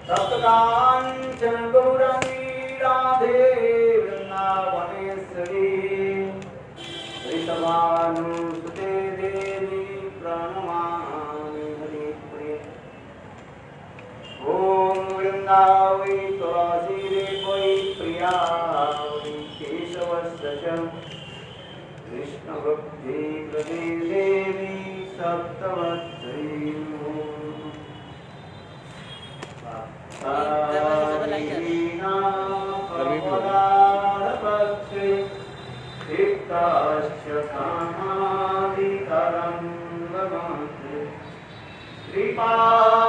तप्तकाञ्चन गौराङ्गी राधे वृन्दावनेश्वरी वृषभानुसुते देवी प्रणमामि हरिप्रिये। ॐ वृन्दावै तुलसीदेवै प्रिया वै केशवस्य च कृष्णभक्ति प्रदे देवी सप्तवत्सरी।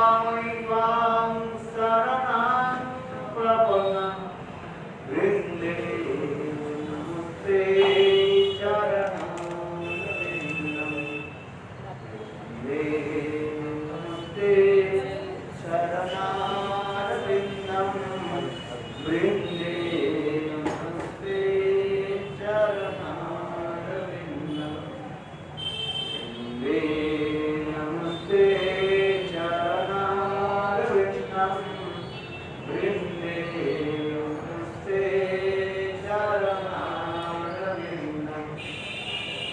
कृपामयित्वां शरणं प्रपन्नं वृन्दे नमस्ते चरणं नमस्ते चरणारविन्दं वृन्दे नमस्ते चरणारविन्दं वृन्दे नमस्ते चरणारविन्दं वृन्दे नमस्ते चरणारविन्दं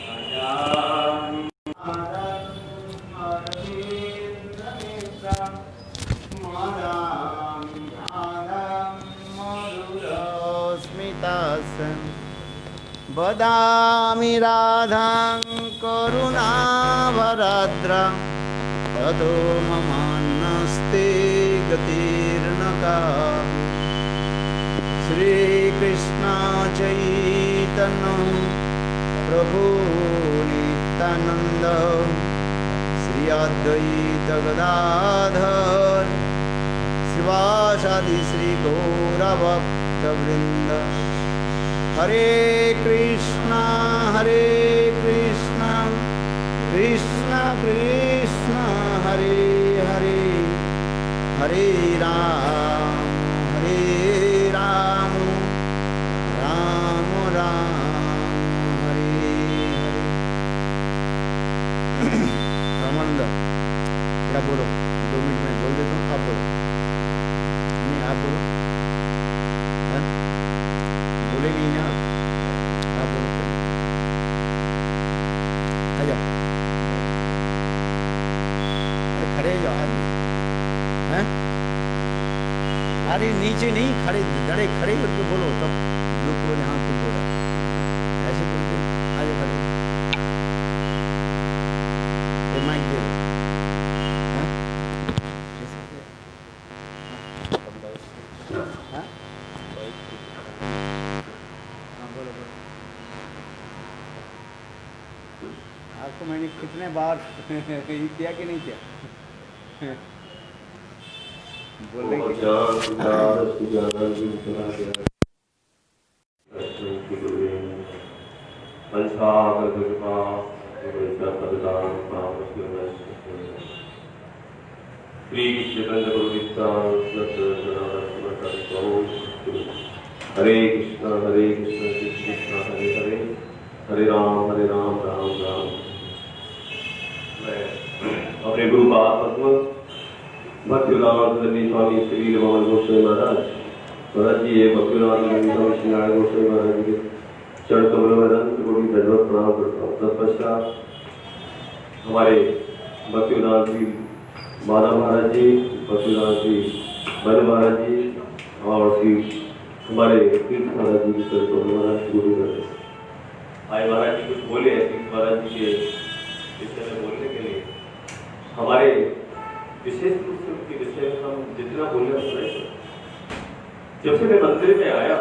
भजामि अरविन्दनेत्रं स्मरामि ध्यानं मधुरस्मितासं वदामि राधां करुणाभराद्रां ततो ममान्नस्ते गतिर्न कापि। श्रीकृष्ण चैतन्य प्रभु नित्यानन्द श्री अद्वैत गदाधर शिवासादि श्री गौरभक्तवृन्द। हरे कृष्णा कृष्ण कृष्ण हरे हरे हरे राम राम राम हरे हरे। रामानंद थोड़ा बोलो, 2 मिनट में बोल देता हूँ, आप बोलो। नहीं आप बोलो, बोले नहीं ना आप बोलो। आ जाओ, अरे खड़े जाओ आदमी हैं। अरे नीचे नहीं खड़े, डरे खड़े होकर बोलो तब लोग को यहाँ कुछ बोला ऐसे बोलते। आ जाओ खड़े, ये माइक दे दो। आपको मैंने कितने बार किया कि नहीं किया बोलने की। हरे कृष्ण कृष्ण कृष्ण हरे हरे हरे राम राम राम। मैं अपने गुरु पाद पद्म भक्तिवेदांत स्वामी श्री रमन गोस्वामी महाराज जी ये भक्तिवेदांत स्वामी श्री नारायण गोस्वामी महाराज जी के चरण कमल में कोटि दंडवत प्रणाम करता हूँ। तत्पश्चात हमारे भक्तिवेदांत श्री माधव महाराज जी, भक्तिवेदांत श्री बल महाराज जी और श्री हमारे तीर्थ महाराज जी की चरण कमल महाराज गुरु आए महाराज जी कुछ बोले तीर्थ महाराज जी के विषय में बोलने के लिए। हमारे विशेष रूप से उनके विषय में हम जितना बोले उतना ही। जब से मैं मंदिर में आया,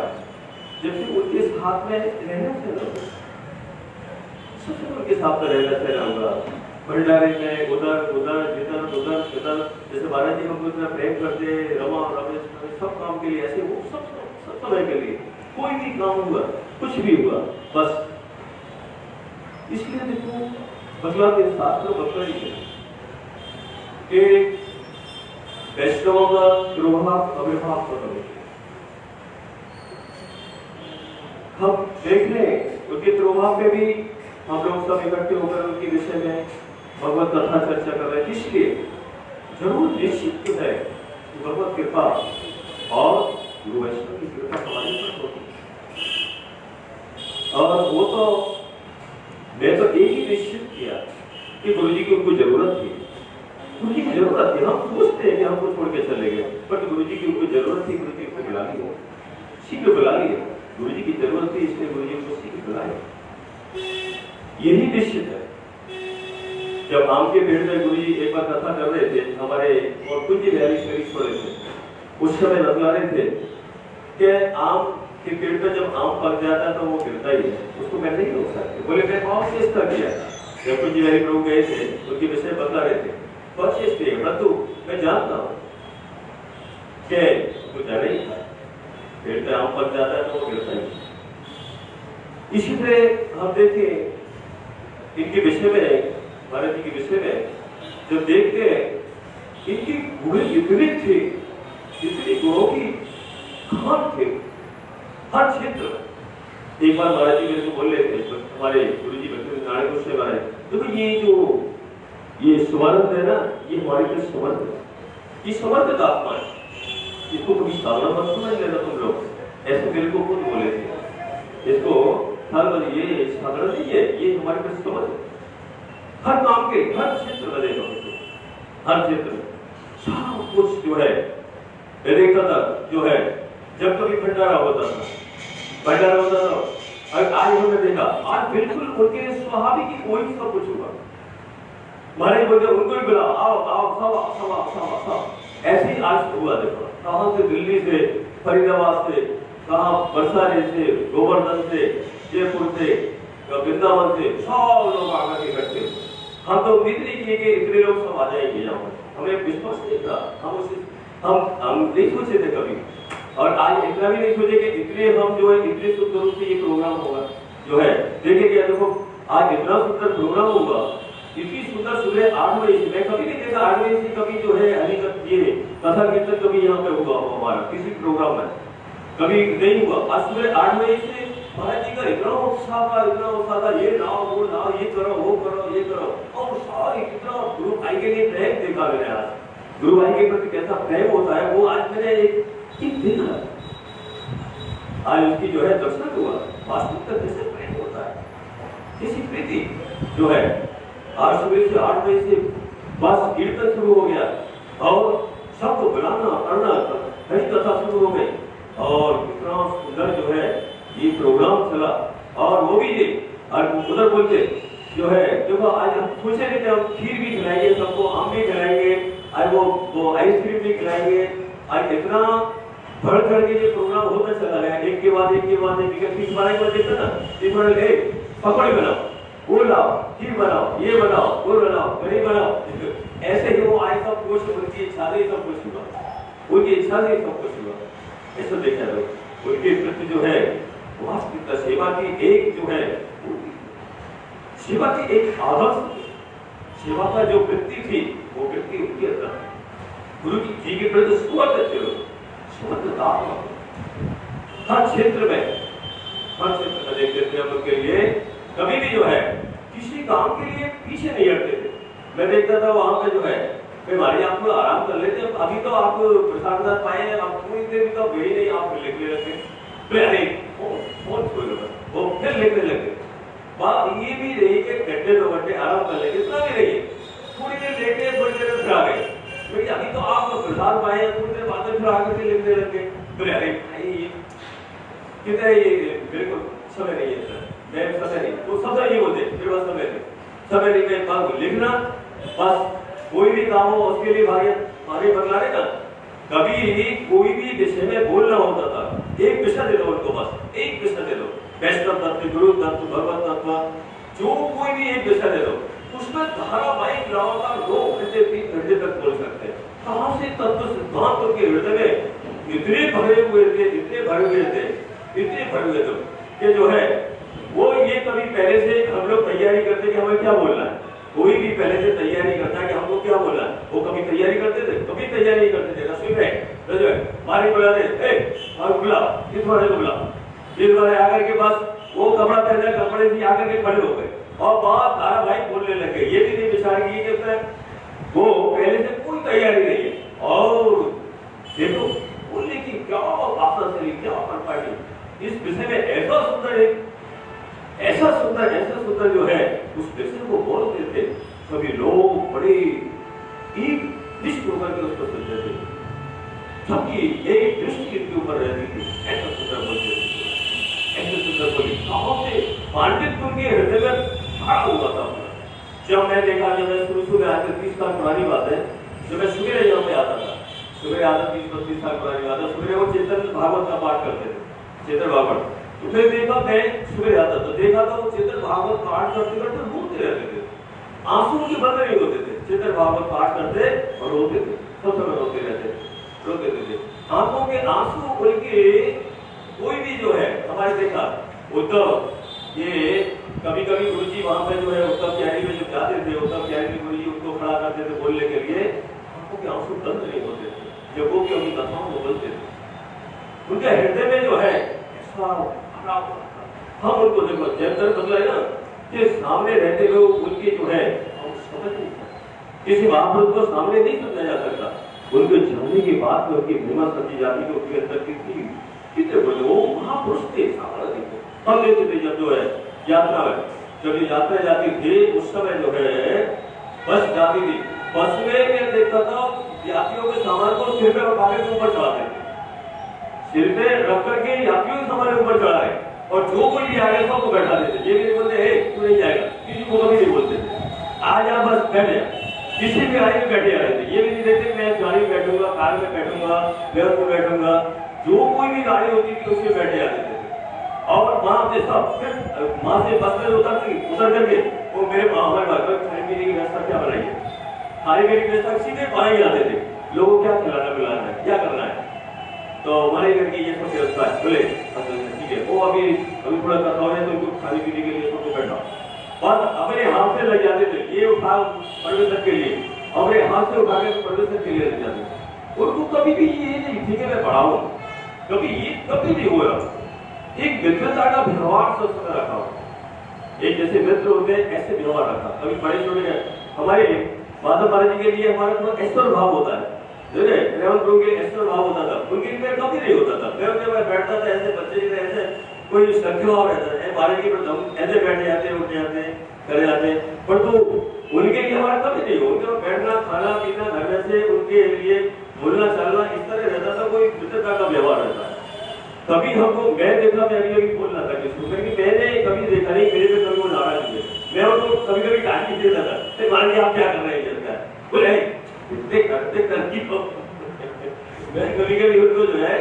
जब से वो इस हाथ में रहना से सबसे उनके साथ रहना से रहूंगा। भंडारे में उधर उधर जिधर उधर इधर, जैसे महाराज जी हमको इतना प्रेम करते, रमा रमेश सब काम के लिए ऐसे वो सब समय के लिए कोई भी काम हुआ, कुछ भी हुआ बस। इसलिए देखो बगला के शास्त्र बगला ही है। एक वैष्णवों का तिरुभाव अविर्भाव करो। हम देख लें उनके तिरुभाव पे भी हम लोग सब इकट्ठे होकर उनके विषय में भगवत कथा चर्चा कर रहे हैं। इसलिए जरूर निश्चित है भगवत कृपा कृपा और गुरु वैष्णव की कृपा हमारे ऊपर होती है। और वो तो मैं तो एक ही निश्चित किया कि गुरु जी की उनको जरूरत थी, गुरु जी की जरूरत थी। हम सोचते हैं कि हमको छोड़ के चले गए, बट गुरु जी की उनको जरूरत थी, गुरु जी को बुला लिया, शीघ्र बुला लिया। गुरु जी की जरूरत थी इसलिए गुरु जी को शीघ्र बुलाया। यही निश्चित है। जब आम के पेड़ में गुरु जी एक बार कथा कर रहे थे हमारे, और कुछ ही बिहारी शरीफ छोड़े थे, उस समय बतला रहे थे कि आम के पेड़ पर जब आम पक जाता है तो वो गिरता ही है, उसको मैं नहीं रोक सकते। बोले मैं बहुत चेष्टा किया था, जब कुछ बिहारी प्रभु गए थे उनके विषय बतला रहे थे, बहुत चेष्टा किया, परंतु मैं जानता हूँ कि कुछ नहीं था, पेड़ पे आम पक जाता है तो वो गिरता ही। इसी तरह हम देखें इनके विषय में, भारत जी के विषय में जब देखते हैं, इनकी गुण इतनी थी, इतनी गुणों की खान थे हर क्षेत्र में। एक बार महाराज जी मेरे को बोल रहे थे, हमारे गुरु जी नारायण गुरु से महाराज, देखो ये समर्थ है ना, ये हमारे लिए समर्थ है, ये समर्थ का आत्मा है, इसको कभी साधना मत समझ लेना तुम लोग। ऐसे मेरे को खुद बोले थे, इसको ये साधना नहीं है, ये हमारे लिए समर्थ है। हर काम के हर क्षेत्र में देखो, हर क्षेत्र में सब कुछ जो है मैं देखता था, जो है जब कभी भंडारा होता था, और आज हमने देखा, आज बिल्कुल उनके स्वाभाविक ही कोई सब कुछ हुआ। महाराज बोलते उनको भी बुला, आओ आओ सब ऐसे ही आज हुआ। देखो कहां से, दिल्ली से, फरीदाबाद से, कहां बरसाने से, गोवर्धन से, जयपुर से, वृंदावन से, सब लोग आकर इकट्ठे। हम तो उम्मीद नहीं किए कि इतने लोग सब आ जाएंगे यहाँ, हमें विश्वास नहीं था, हम नहीं सोचे थे कभी, और आज इतना भी नहीं सोचे कि इतने हम जो है इतने सुंदर रूप से ये प्रोग्राम होगा जो है। देखिए देखो आज इतना सुंदर प्रोग्राम होगा, इतनी सुंदर सुबह 8 बजे से, मैं कभी नहीं देखा 8 बजे से कभी जो है हरिकथ ये कथा कीर्तन कभी यहाँ पे हुआ हमारा किसी प्रोग्राम में कभी नहीं हुआ। आज सुबह 8 बजे से महाराज जी का इतना उत्साह था, ये लाओ वो लाओ, ये करो वो करो ये करो, और सारे कितना गुरु भाई के लिए प्रेम देखा मैंने। आज गुरु भाई के प्रति कैसा प्रेम होता है वो आज मैंने एक देखा, आज उसकी जो है दर्शन हुआ, वास्तविकता कैसे प्रेम होता है, किसी प्रीति जो है। आज सुबह से 8 बजे से बस कीर्तन शुरू हो गया, और सबको बुलाना करना, कई कथा शुरू हो गई, और कितना सुंदर जो है ये प्रोग्राम चला। और वो भी उधर बोलते जो है, देखो आज हम सोचे थे हम खीर भी खिलाएंगे सबको, आम भी खिलाएंगे, आज वो आइसक्रीम भी खिलाएंगे। आज इतना बढ़ चढ़ के ये प्रोग्राम होता चला गया, एक के बाद एक, फिर हमारे को देखते ना, पकौड़े बनाओ, वो लाओ, खीर बनाओ, ये बनाओ, वो बनाओ, कढ़ी बनाओ, ऐसे ही वो आए सब कुछ, उनकी इच्छा से सब कुछ हुआ, उनकी इच्छा से सब कुछ हुआ। ऐसा देखा जाए उनके प्रति जो है वास्तविकता सेवा की एक जो है, सेवा की एक आदर्श, सेवा का जो वृत्ति थी वो वृत्ति उनके अंदर। गुरु जी के प्रति सुवर्त थे, हर क्षेत्र में देखते थे हम उनके लिए, कभी भी जो है किसी काम के लिए पीछे नहीं हटते थे। मैं देखता था वहां पे जो है भाई आप लोग आराम कर लेते, अभी तो आप प्रसाद पाए, आप पूरी देर भी तो गई नहीं, आप लिखने लगे, अरे वो फिर लिखने लगे। बात ये भी रही कि घंटे 2 घंटे आराम कर लेंगे, इतना भी रही, थोड़ी देर लेटे, थोड़ी देर फिर आ गए, अभी तो आप प्रसाद पाए, थोड़ी देर बाद फिर आकर के लिखने लगे। अरे भाई कितने ये बिल्कुल समय नहीं है सर, मैं समय नहीं, तो समय नहीं बोलते, मेरे पास समय नहीं, मैं बात लिखना बस, कोई भी काम हो उसके लिए भाई बदला देगा। कभी कोई भी विषय में बोलना होता था, एक विषय दे दो उनको, बस एक विषय दे दो, वैष्णव तत्व, गुरु तत्व, भगवत तत्व, जो कोई भी एक विषय दे दो, उसमें धारावाहिक लगातार 2 घंटे 3 घंटे तक बोल सकते हैं। कहां से तत्व सिद्धांत उनके हृदय में इतने भरे हुए थे कि जो है वो ये कभी पहले से हम लोग तैयारी करते कि हमें क्या बोलना है। कोई भी पहले से तैयारी करता है कि हमको क्या बोलना है, वो कभी तैयारी करते थे, कभी तैयारी नहीं करते थे। रसोई में मारी बुलाते, बुला इस बारे को बुला, इस बारे आकर के बस वो कपड़ा पहना, कपड़े से आकर के खड़े हो गए और बात धारावाहिक बोलने लगे। ये भी नहीं विचार किए कि वो पहले से कोई तैयारी नहीं है। और देखो इस विषय में ऐसा सुंदर जो है उस विषय को बोलते थे। सभी लोग बड़े एक निष्ठ होकर के उसको सुनते थे, सबकी एक दृष्टि इनके ऊपर रहती थी। ऐसा सुंदर बोलते थे, ऐसे सुंदर बोली, से पांडित्य उनके हृदय में भरा हुआ था। जब मैं देखा, जब मैं शुरू में आकर 30 साल पुरानी बात है, जब मैं सुबह यहाँ पे आता था, सुबह आता 30-32 साल पुरानी बात है, सुबह वो चेतन भागवत का पाठ करते थे, चेतन भागवत। तो फिर देखा, मैं सुबह आता तो देखा था वो चेतन भागवत पाठ करते करते रोते रहते थे, आंसू उनके बंद नहीं होते थे। चेतन भागवत पाठ करते और रोते थे, सब समय रोते रहते थे। आंखों के आंसू उनके कोई भी जो है हमारे देखा उद्धव, ये कभी कभी गुरु जी वहां पे जो है उद्धव क्यारी में जब जाते थे, उद्धव क्यारी में गुरु जी उनको खड़ा करते थे बोलने के लिए, आंखों के आंसू बंद नहीं होते थे जब वो उनकी कथाओं को बोलते थे। उनके हृदय में जो है ऐसा भरा हुआ था। हम उनको देखो जैसे बदला है ना कि सामने रहते लोग उनके जो है हम समझ नहीं सकते, किसी महापुरुष को सामने नहीं समझा जा सकता। उनको जानने के बाद में उनकी महिमा समझी जाती है, उनके अंदर कितने बोले वो महापुरुष थे। हम लेते थे जब जो है यात्रा में, जब ये यात्रा जाती थी उस समय जो है बस जाती थी, बस में मैं देखता था यात्रियों के सामान को सिर पे उठा के ऊपर चढ़ाते थे, सिर पे रख करके यात्रियों के सामान ऊपर चढ़ाए और जो कोई भी आएगा सबको बैठा देते। ये भी नहीं बोलते तू नहीं जाएगा, किसी को कभी नहीं बोलते थे, आ जा बस बैठ जा, किसी भी गाड़ी में बैठे आ रहे थे। ये भी नहीं देते मैं गाड़ी में बैठूंगा, कार में बैठूंगा, बस में बैठूंगा, जो कोई भी गाड़ी होती थी उसमें बैठे आ जाते थे। और वहां से सब वहां से बस में उतर करके वो मेरे हमारे खाने पीने की व्यवस्था क्या बनाई है, खाने पीने की व्यवस्था सीधे बनाई जाते थे, लोगों को क्या खिलाना पिलाना है, क्या करना है, तो हमारे घर की ये सब व्यवस्था है। बोले ठीक है, वो अभी थोड़ा कथा हो जाए तो उनको खाने पीने के लिए सबको बैठा और अपने हाथ से लग जाते थे, ये उठा परमेश्वर के लिए, अपने हाथ से उठा के परमेश्वर के लिए लग जाते थे। उनको कभी भी ये नहीं ठीक है मैं पढ़ाऊं, कभी ये कभी नहीं हुआ। एक मित्रता का व्यवहार सब समय रखा हो, एक जैसे मित्र होते हैं ऐसे व्यवहार रखा। कभी बड़े छोटे हमारे माधव महाराज जी के लिए हमारा थोड़ा ऐश्वर्य भाव होता है, रेवंत प्रभु के ऐश्वर्य भाव होता था, उनके लिए कभी नहीं होता था। मैं बैठता था ऐसे बच्चे की ऐसे कोई संख्या भाव रहता है, महाराज जी पर ऐसे बैठ जाते उठ जाते करे जाते, पर तो उनके लिए हमारा कभी नहीं हो, उनका बैठना खाना पीना घर में से उनके लिए बोलना चलना इस तरह रहता था, कोई मित्रता का व्यवहार रहता है। कभी हमको मैं देखा, मैं अभी बोलना था किसको, मैंने कभी देखा नहीं मेरे पे कभी वो नाराज हुए, मैं उनको कभी कभी डांट भी देता था, मान लीजिए आप क्या कर रहे हैं, बोले करते करती हो। मैं कभी कभी उनको जो है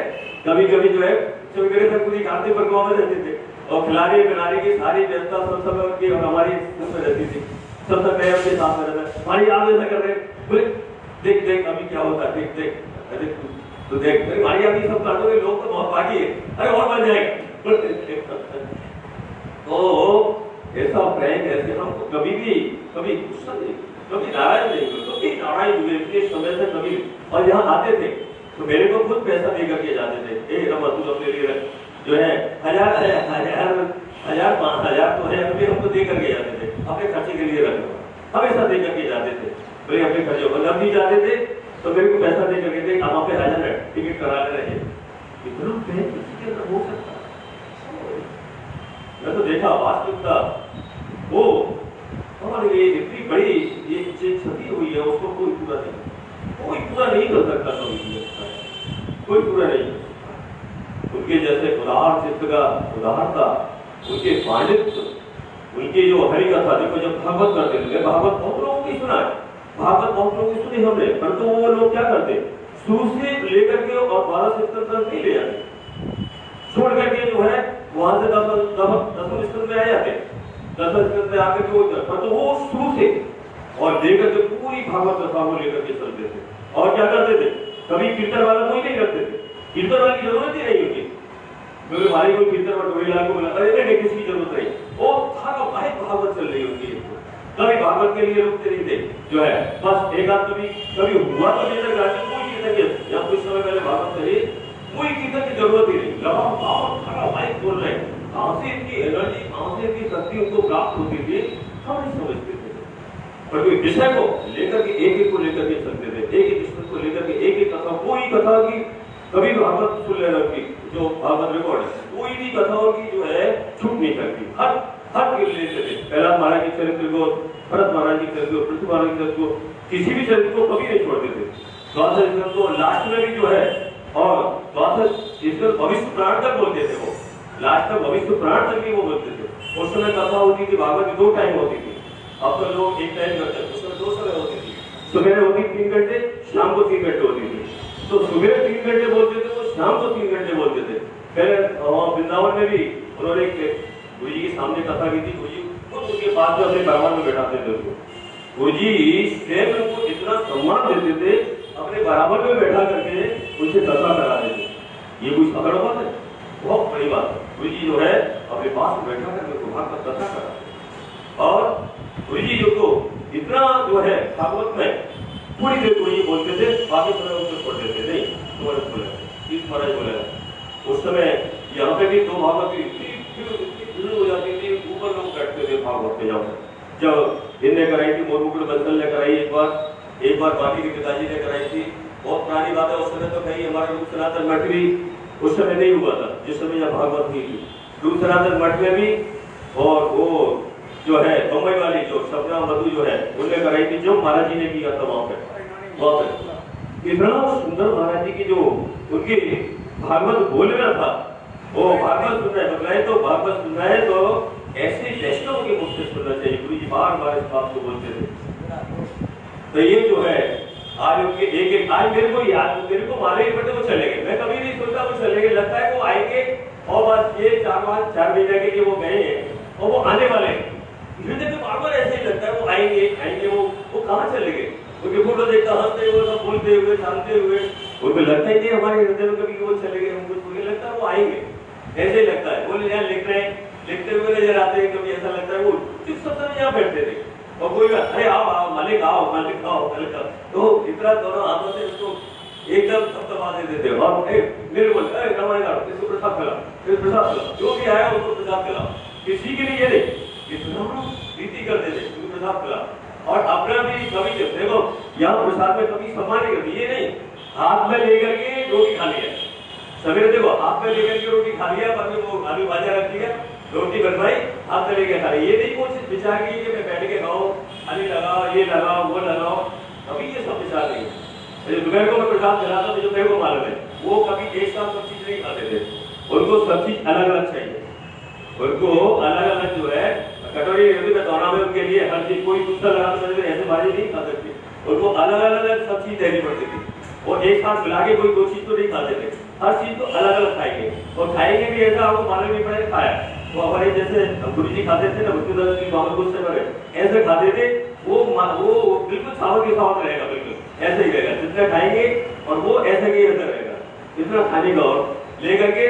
कभी जो है मेरे से पूरी खाते पर गाँव में रहते थे और खिलाने पिलाने की सारी व्यवस्था सब समय उनकी और हमारी उसमें रहती थी, सब सब मैं उनके साथ में रहता। हमारी आप ऐसा कर रहे बोले देख देख अभी क्या होता है, देख देख तो देख भाई अभी सब कर दोगे, लोग तो बहुत बाकी है, अरे और बन जाएगा। तो ऐसा प्रेम ऐसे हम कभी भी कभी गुस्सा नहीं, कभी नाराज नहीं, कभी नाराज हुए इतने समय से कभी। और यहाँ आते थे तो मेरे को खुद पैसा दे करके जाते थे, एक रमा तू अपने लिए जो है 1000 5,000 तो है अभी हमको दे करके जाते थे, अपने खर्चे के लिए रखो, हमेशा दे करके जाते थे। तो अपने खर्चे जब भी जाते थे तो मेरे को पैसा दे करके थे, हम पे राजा है टिकट करा रहे हैं। इतना पैसा किसी के अंदर हो सकता है? मैं तो देखा वास्तविकता वो हमारे लिए इतनी बड़ी एक क्षति हुई है, उसको कोई पूरा नहीं कर सकता, कोई पूरा नहीं। उनके जैसे उदार चित्त का उदारता, उनके पांडित्य, उनके जो हरि कथा देखो जब भागवत करते थे, भागवत बहुत लोगों की सुना है, भागवत बहुत लोगों की सुनी हमने, परंतु वो लोग क्या करते शुरू से लेकर के और 12 स्तर तक नहीं ले जाते, छोड़ करके जो है वहां से 10 स्तर में आ जाते, 10 स्तर में आकर के परंतु वो शुरू से और लेकर के पूरी भागवत कथा को लेकर के चलते थे। और क्या करते थे, कभी कीर्तन वाला कोई नहीं करते थे, कीर्तन वाली जरूरत ही नहीं उनकी, क्योंकि हमारी कोई कीर्तन वाला डोरीलाल को बोला अरे नहीं किसी की जरूरत नहीं, वो भागवत चल रही उनकी, कभी भागवत के लिए रुकते नहीं थे जो है, बस एक आध कभी हुआ तो नहीं था कोई कीर्तन या कुछ समय पहले भागवत करिए, कोई कीर्तन की जरूरत ही नहीं, लगाओ माइक बोल रहे कहां से इनकी एनर्जी, कहां से इनकी शक्ति उनको प्राप्त होती थी हम नहीं समझते थे। पर कोई विषय को लेकर के एक को लेकर के चलते थे, एक ईश्वर को लेकर के एक कथा, कोई कथा की कभी भागवत सुन लेना की जो भागवत रिकॉर्ड है, कोई भी कथाओं की जो है छूट नहीं करती, हर के लेते थे। प्रहलाद महाराज के चरित्र को, भरत महाराज के चरित्र को, पृथ्वी महाराज के चरित्र को, किसी भी चरित्र को कभी नहीं छोड़ते थे। द्वादश स्कंद को लास्ट में भी जो है, और द्वादश स्कंद भविष्य पुराण तक बोलते थे वो, लास्ट तक भविष्य पुराण तक भी वो बोलते थे। उस समय कथा होती थी भागवत की 2 टाइम होती थी, अब तो लोग 1 टाइम करते हैं। उस समय 2 समय होती थी, सुबह होती 3 घंटे, शाम को 3 घंटे होती थी। तो सुबह 3 घंटे बोलते थे, तो शाम को 3 घंटे बोलते थे। पहले वृंदावन में भी उन्होंने गुरु जी के सामने कथा की थी, गुरु जी खुद उनके पास में अपने बारवान में बैठाते थे उसको। गुरु जी स्वयं उनको इतना सम्मान देते थे, अपने बराबर में बैठा करके उनसे कथा करा देते। ये कोई साधारण बात है? बहुत बड़ी बात है। गुरु जी जो है अपने पास में बैठा करके भागवत कथा करा, और गुरु जी जो को इतना जो है भागवत में थोड़ी देर गुरु जी बोलते थे, बाकी समय उसको छोड़ देते नहीं। तुम्हारे बोले 30 महाराज बोले उस समय यहाँ पे भी 2 भागवत की भीड़ हो जाती थी, ऊपर लोग बैठते थे भागवत में। जब इनने कराई थी, मोरमुकुट बंसल ने कराई एक बार बाकी के पिताजी ने कराई थी। बहुत पुरानी बात है, उस समय तो कहीं हमारे रूप सनातन मठ भी उस समय नहीं हुआ था, जिस समय यह भागवत हुई थी। रूप सनातन मठ में भी, और वो जो है बम्बई वाली जो सपना मधु जो है उनने कराई थी, जो महाराज जी ने किया था वहां पे। इतना सुंदर महाराज जी की जो उनकी भागवत बोलना था, वो भागवत सुनना है, बताए तो भागवत सुनना है तो ऐसे वैष्णव के मुख से सुनना चाहिए। गुरु जी बार बार इस बात को बोलते थे। तो ये जो है आज उनके एक आज मेरे को याद, मेरे को मालूम पड़े वो चले गए, मैं कभी नहीं सोचा वो चले गए। लगता है वो आएंगे, और बस ये 4 महीने के लिए वो गए हैं और वो आने वाले हैं। धीरे बार बार ऐसे ही लगता है वो आएंगे वो कहाँ चले गए। उनके फोटो देखता हंसते हुए, सब बोलते हुए, शांति हुए, उनको लगता ही नहीं हमारे हृदय में कभी वो चले गए। उनको लगता है वो आएंगे, ऐसे ही लगता है। बोले यहाँ लिखते हुए नजर आते हैं, कभी ऐसा लगता है वो जिस समय यहाँ बैठते थे, और कोई अरे आओ मालिक आओ, मालिक आओ। तो इतना दोनों हाथों से उसको एकदम थपथपा देते थे। और मेरे बोले अरे कमाई करो, इसको प्रसाद खिलाओ, फिर प्रसाद खिलाओ, जो भी आया उसको प्रसाद खिलाओ। किसी के लिए नहीं, इतना प्रीति करते थे, प्रसाद खिलाओ। और अपना भी कभी देखो यहाँ प्रसाद में कभी सम्मान नहीं करती, ये नहीं हाथ में लेकर के रोटी खा लिया। सवेरे देखो हाथ में लेकर के रोटी खा लिया, बाद में वो आलू भाजा रख दिया, रोटी बनवाई, हाथ में लेके खा लिया। ये नहीं कोशिश विचार की कि मैं बैठ के खाओ, खाली लगाओ, ये लगाओ, वो लगाओ, कभी ये सब विचार नहीं। दोपहर को मैं प्रसाद खिलाता तो जो मेरे को मालूम है वो कभी एक साथ सब चीज नहीं खाते थे। उनको सब चीज अलग अलग चाहिए, उनको अलग अलग जो है कटोरी में दोना में उनके लिए हर चीज, कोई दूसरा लगा तो ऐसे भाजी नहीं खा सकते, उनको अलग अलग सब चीज देनी पड़ती थी। और एक साथ मिला के कोई 2 चीज तो नहीं खाते थे, हर चीज तो अलग अलग खाएंगे। और खाएंगे भी ऐसा आपको मालूम नहीं पड़ेगा खाया। वो हमारे जैसे गुरु जी खाते थे ना, भक्तिदास जी बाबा गुस्से में ऐसे खाते थे, वो बिल्कुल सावध के सावध रहेगा, बिल्कुल ऐसे ही रहेगा। जितना खाएंगे और वो ऐसे ही ऐसा रहेगा, इतना खाने का और लेकर के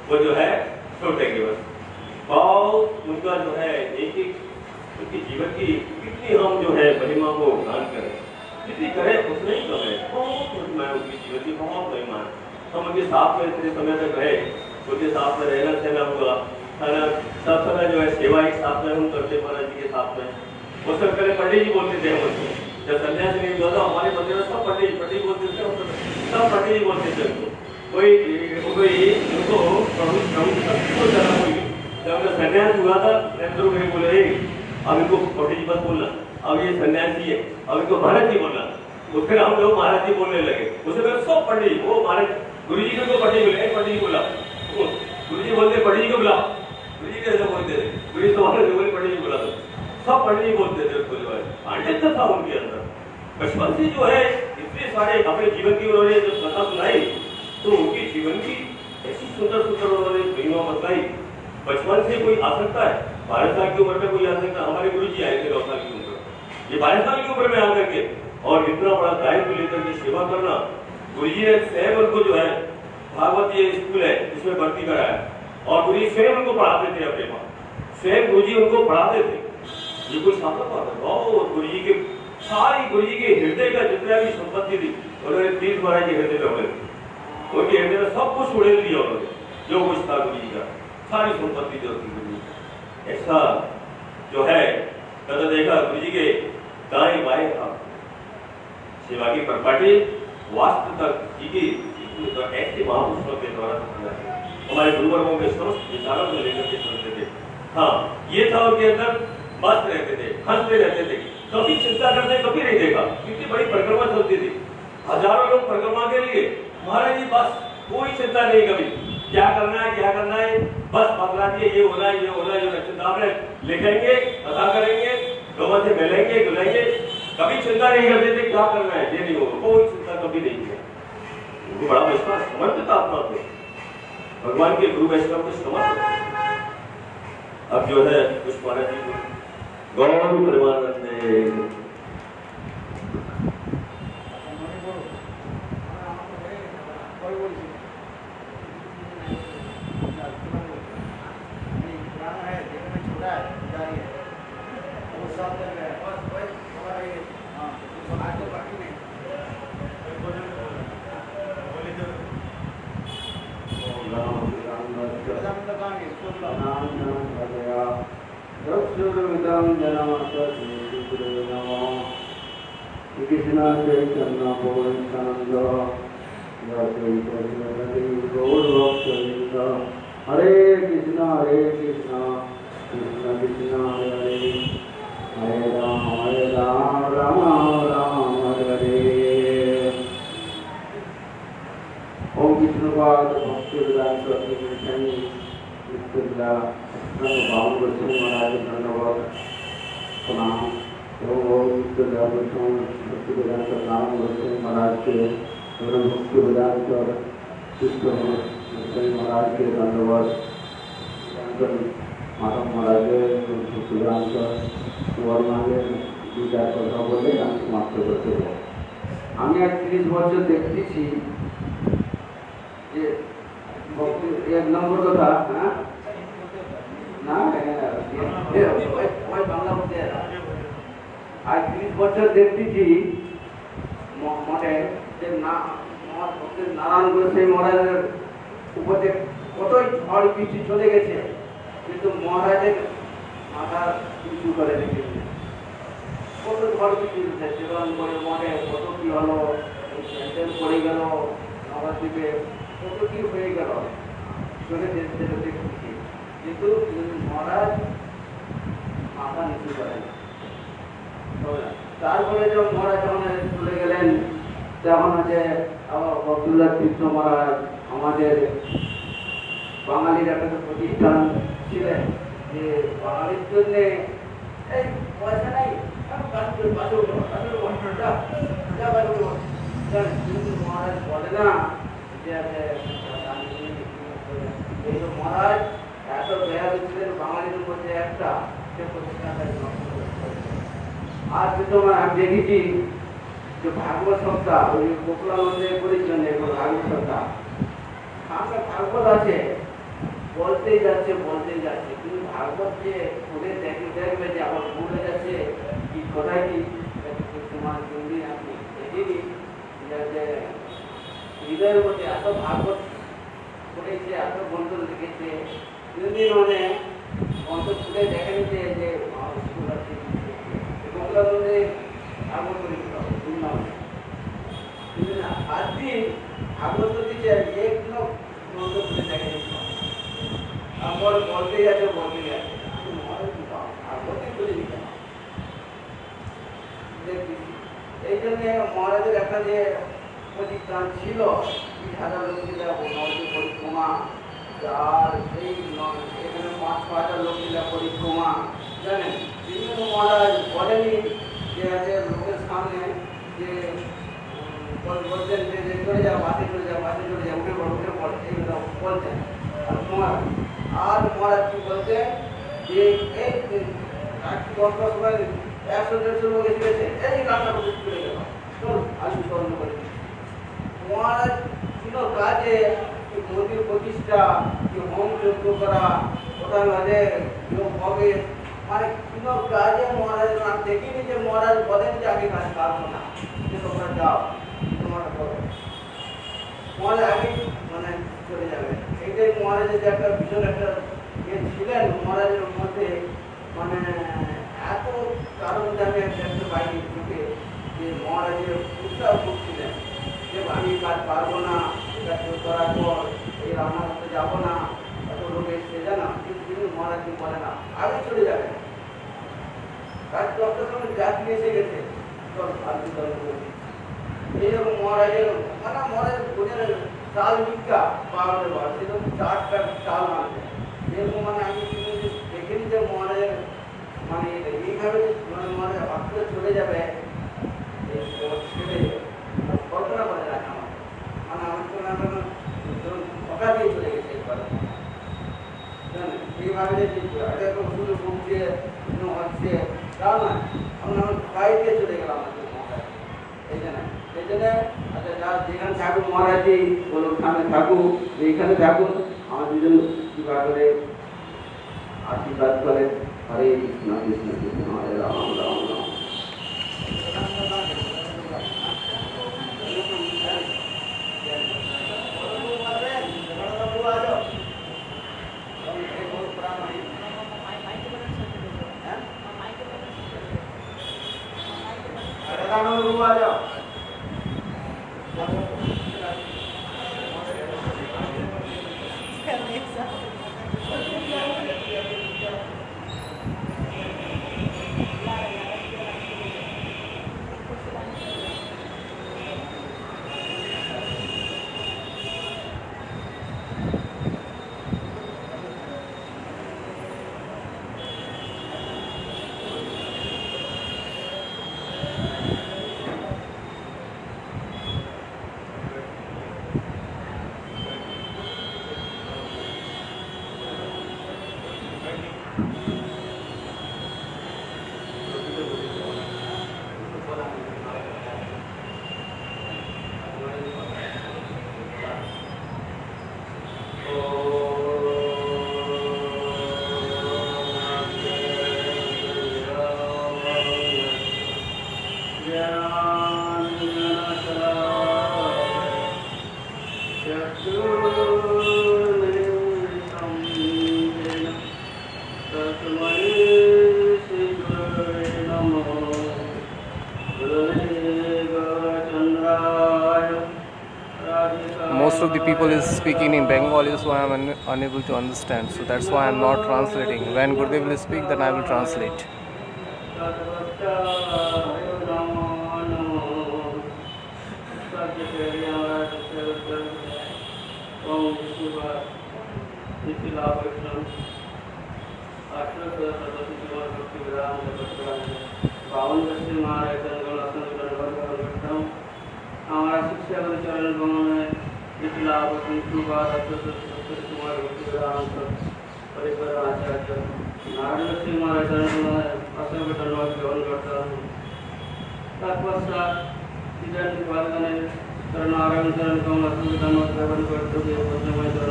वो जो है छोड़ देंगे बस। और उनका जो है एक उनकी जीवन की कितनी हम जो है महिमा को गान करें, जितनी करें उतना ही कम है। बहुत महिमा है उनकी जीवन की, बहुत महिमा है। हम उनके साथ में इतने समय तक रहे, उनके साथ में रहना सहना हुआ, सब समय जो है सेवा एक साथ में हम करते महाराज जी के साथ में। वो सब पहले पंडित जी बोलते थे हम उसको, जब संन्यास नहीं हुआ था हमारे मंदिर में सब पंडित बोलते थे, सब पंडित जी बोलते थे उनको। कोई उनको जब संन्यास हुआ था तो मेरे बोले अब इनको पंडित जी मत बोलना, अब ये सन्यासी है, अब इनको महाराज जी बोलना। तो फिर हम लोग महाराज जी बोलने लगे। उससे पहले सब पंडित, वो महाराज गुरु जी को पंडित बोले, पंडित जी बोला, गुरु जी बोलते पंडित जी को बुला, गुरु जी कैसे बोलते थे, गुरु जी तो महाराज बोले पंडित जी बोला, सब पंडित जी बोलते थे। पांडित्य था उनके अंदर बचपन से जो है। इतने सारे अपने जीवन की उन्होंने जो कथा सुनाई, तो उनकी जीवन की ऐसी सुंदर सुंदर उन्होंने महिमा बताई। बचपन से कोई आ सकता है, 12 साल की उम्र में कोई आ सकता है। हमारे गुरु जी आए थे 9 साल की उम्र, ये 12 साल की उम्र में आकर के और इतना बड़ा दायित्व लेकर के सेवा करना। गुरु जी ने स्वयं उनको जो है भागवत ये स्कूल है इसमें भर्ती कराया, और गुरु जी स्वयं उनको पढ़ाते थे अपने पास, स्वयं गुरु जी उनको पढ़ाते थे। ये कोई साधन बात है। और गुरु जी के सारी गुरु जी के हृदय का जितना भी संपत्ति थी उन्होंने 30 महाराज के हृदय में उड़े, उनके हृदय में सब कुछ उड़ेल दिया उन्होंने, जो कुछ था गुरु जी का, सारी संपत्ति जो थी गुरु जी। ऐसा जो है कदा देखा गुरु जी के दाएं बाएं हाथ सेवा की परपाटी वास्तु तक जी की ऐसे महापुरुषों के द्वारा हमारे गुरुवर्गों के समस्त विचारों को लेकर के चलते थे। हाँ, ये था उनके अंदर, मस्त रहते थे, हंसते रहते थे, कभी चिंता करते कभी नहीं देखा, क्योंकि बड़ी परिक्रमा चलती थी, हजारों लोग परिक्रमा के लिए। महाराज जी बस कोई चिंता नहीं, कभी क्या करना है, बस बतला दिए ये होना है, ये होना है, जो नक्षत्र में लिखेंगे, पता करेंगे, लोगों से मिलेंगे, जुलेंगे, कभी चिंता नहीं करते थे क्या करना है, ये नहीं होगा, कोई चिंता कभी नहीं किया। उनको बड़ा विश्वास समर्थ था अपना पे, भगवान के गुरु वैष्णव के समर्थ। अब जो है पुष्प महाराज जी गौर परमानंद कृष्ण चैतन्य भगवंतानंद हरे कृष्ण कृष्ण कृष्ण हरे हरे, हरे राम राम राम हरे हरे। ओम विष्णुपाद भक्ति वेदांत स्वामी बाबू गोस्वामी महाराज धन्यवाद प्रणाम। ओम भक्ति वेदांत नाम गोस्वामी महाराज के भक्ति वेदांत गोस्वामी महाराज के धन्यवाद। माधव महाराज भक्ति वेदांत वर्मागे দুইটা কথা বলে আমি সমাপ্ত করতে পারবো। আমি ৩১ বছর দেখতেছি যে এক নম্বর কথা, হ্যাঁ না বাংলা বলতে আর ৩০ বছর দেখতেছি মঠে যে নারায়ণ গোস্বামী মহারাজের উপরে কতই ঝড় বৃষ্টি চলে গেছে, কিন্তু মহারাজের মাথা কিছু করে রেখেছে। কত ঝড় বৃষ্টি সেবন করে মঠে কত কি হলো, স্যান্ডেল পড়ে গেল, নবদ্বীপে কত কি হয়ে গেল চলে যেতে দেখতেছি, কিন্তু মহারাজ মাথা নিচু করেন। তারপরে যখন মহারাজ যখন চলে গেলেন তখন হচ্ছে আবার বক্তুল্লাহ তীর্থ মহারাজ আমাদের বাঙালির একটা প্রতিষ্ঠান ছিলেন যে বাঙালির জন্যে এই পয়সা নাই কিন্তু মহারাজ বলে না যে মহারাজ এত দয়ালু ছিলেন বাঙালির মধ্যে একটা সে প্রতিষ্ঠানটা আর কিন্তু আমি দেখেছি যে ভাগবত সপ্তাহ ওই গোকুলানন্দের পরিজনে ভাগবত সপ্তাহ সামনে ভাগবত আছে, বলতেই যাচ্ছে কিন্তু ভাগবত যে খুলে দেখবে যে আবার ভুলে যাচ্ছে কি কোথায় কি তোমার দিন আপনি দেখিনি যে হৃদয়ের মধ্যে এত ভাগবত পড়েছে, এত গ্রন্থ লিখেছে, দিন মানে গ্রন্থ খুলে দেখেনি যে স্কুল আছে গোকুলানন্দে ভাগবত পড়েছিল আজ দিন ভাগবত দিচ্ছে একদিনও গ্রন্থ খুলে দেখেনি, তারপর বলতে যাচ্ছে ভাগবতই খুলে দিতে। এই জন্য মহারাজের একটা যে প্রতিষ্ঠান ছিল ২০,০০০ লোক মিলে নবদ্বীপ পরিক্রমা, আর এই এখানে ৫,০০০ লোক মিলে পরিক্রমা, জানেন বিভিন্ন মহারাজ বলেনি যে আছে লোকের সামনে যে বলতেন যে চলে যাও বাসে চলে যাও উঠে পড় এইগুলো বলতেন। আর মহারাজ কি বলতেন যে এই ১০টার সময় ১০০-১৫০ লোক এসে গেছে, এই রান্না করে চলে গেল, চল আমি স্মরণ করে। মহারাজ ছিল কাজে মন্দির প্রতিষ্ঠা, হোম যজ্ঞ করা, ওটার মাঝে হবে, মানে কোনো কাজে মহারাজের নাম দেখিনি যে মহারাজ বলেন যে আমি কাজ পারবো না, যে তোমরা যাও তোমরা করো, মহারাজ আগে মানে চলে যাবে। এইটাই মহারাজের যে একটা ভীষণ একটা ছিলেন মহারাজের মধ্যে, মানে এত কারণ আমি একটা বাইরে ঢুকে যে মহারাজের উৎসাহ করছিলেন যে আমি কাজ পারবো না, করার পর এই রান্না করতে যাবো না, এত লোক এসছে জানা, কিন্তু তিনি মহারাজ বলে না, আগে চলে যাবে। রাত 10টার সময় যাত্রী এসে গেছে, চল ফালতু দল করে এইরকম মহারাজের মানে মহারাজ বোঝেন চাল ভিক্ষা পাওয়া দেওয়া, সেরকম 4টা চাল আনবে। এরকম মানে আমি দেখিনি যে মহারাজের মানে এইভাবে মানে মহারাজ অর্থে চলে যাবে, ছেড়ে কল্পনা করে রাখা আমার মানে আমার তো ঠকা দিয়ে চলে গেছে একবার। এইভাবে যে শুধু ঘুমছে হচ্ছে তা নয়, আমরা ঠকাই দিয়ে চলে গেলাম মহারাজ। এই জন্য আচ্ছা যার যেখানে থাকুক মহারাজজি বলো ওখানে থাকুক, যেখানে থাকুক আমার দুজন কৃপা করে আশীর্বাদ করে। হরে কৃষ্ণ কৃষ্ণ কৃষ্ণ হরে রাম রাম রাম। आ जाओ। Most of the people is speaking in Bengali, so I am unable to understand. So that's why I am not translating. When Gurudev will speak, then I will translate. हमारा शिक्षा चरण गमन विकलाभ परिवार आचार्य नारायण सिंह महाराज चरण असंख्य धन्यवाद ग्रहण करता हूँ। तत्पश्चात नारायण चरण कमल असंख्य धन्यवाद ग्रहण करते हुए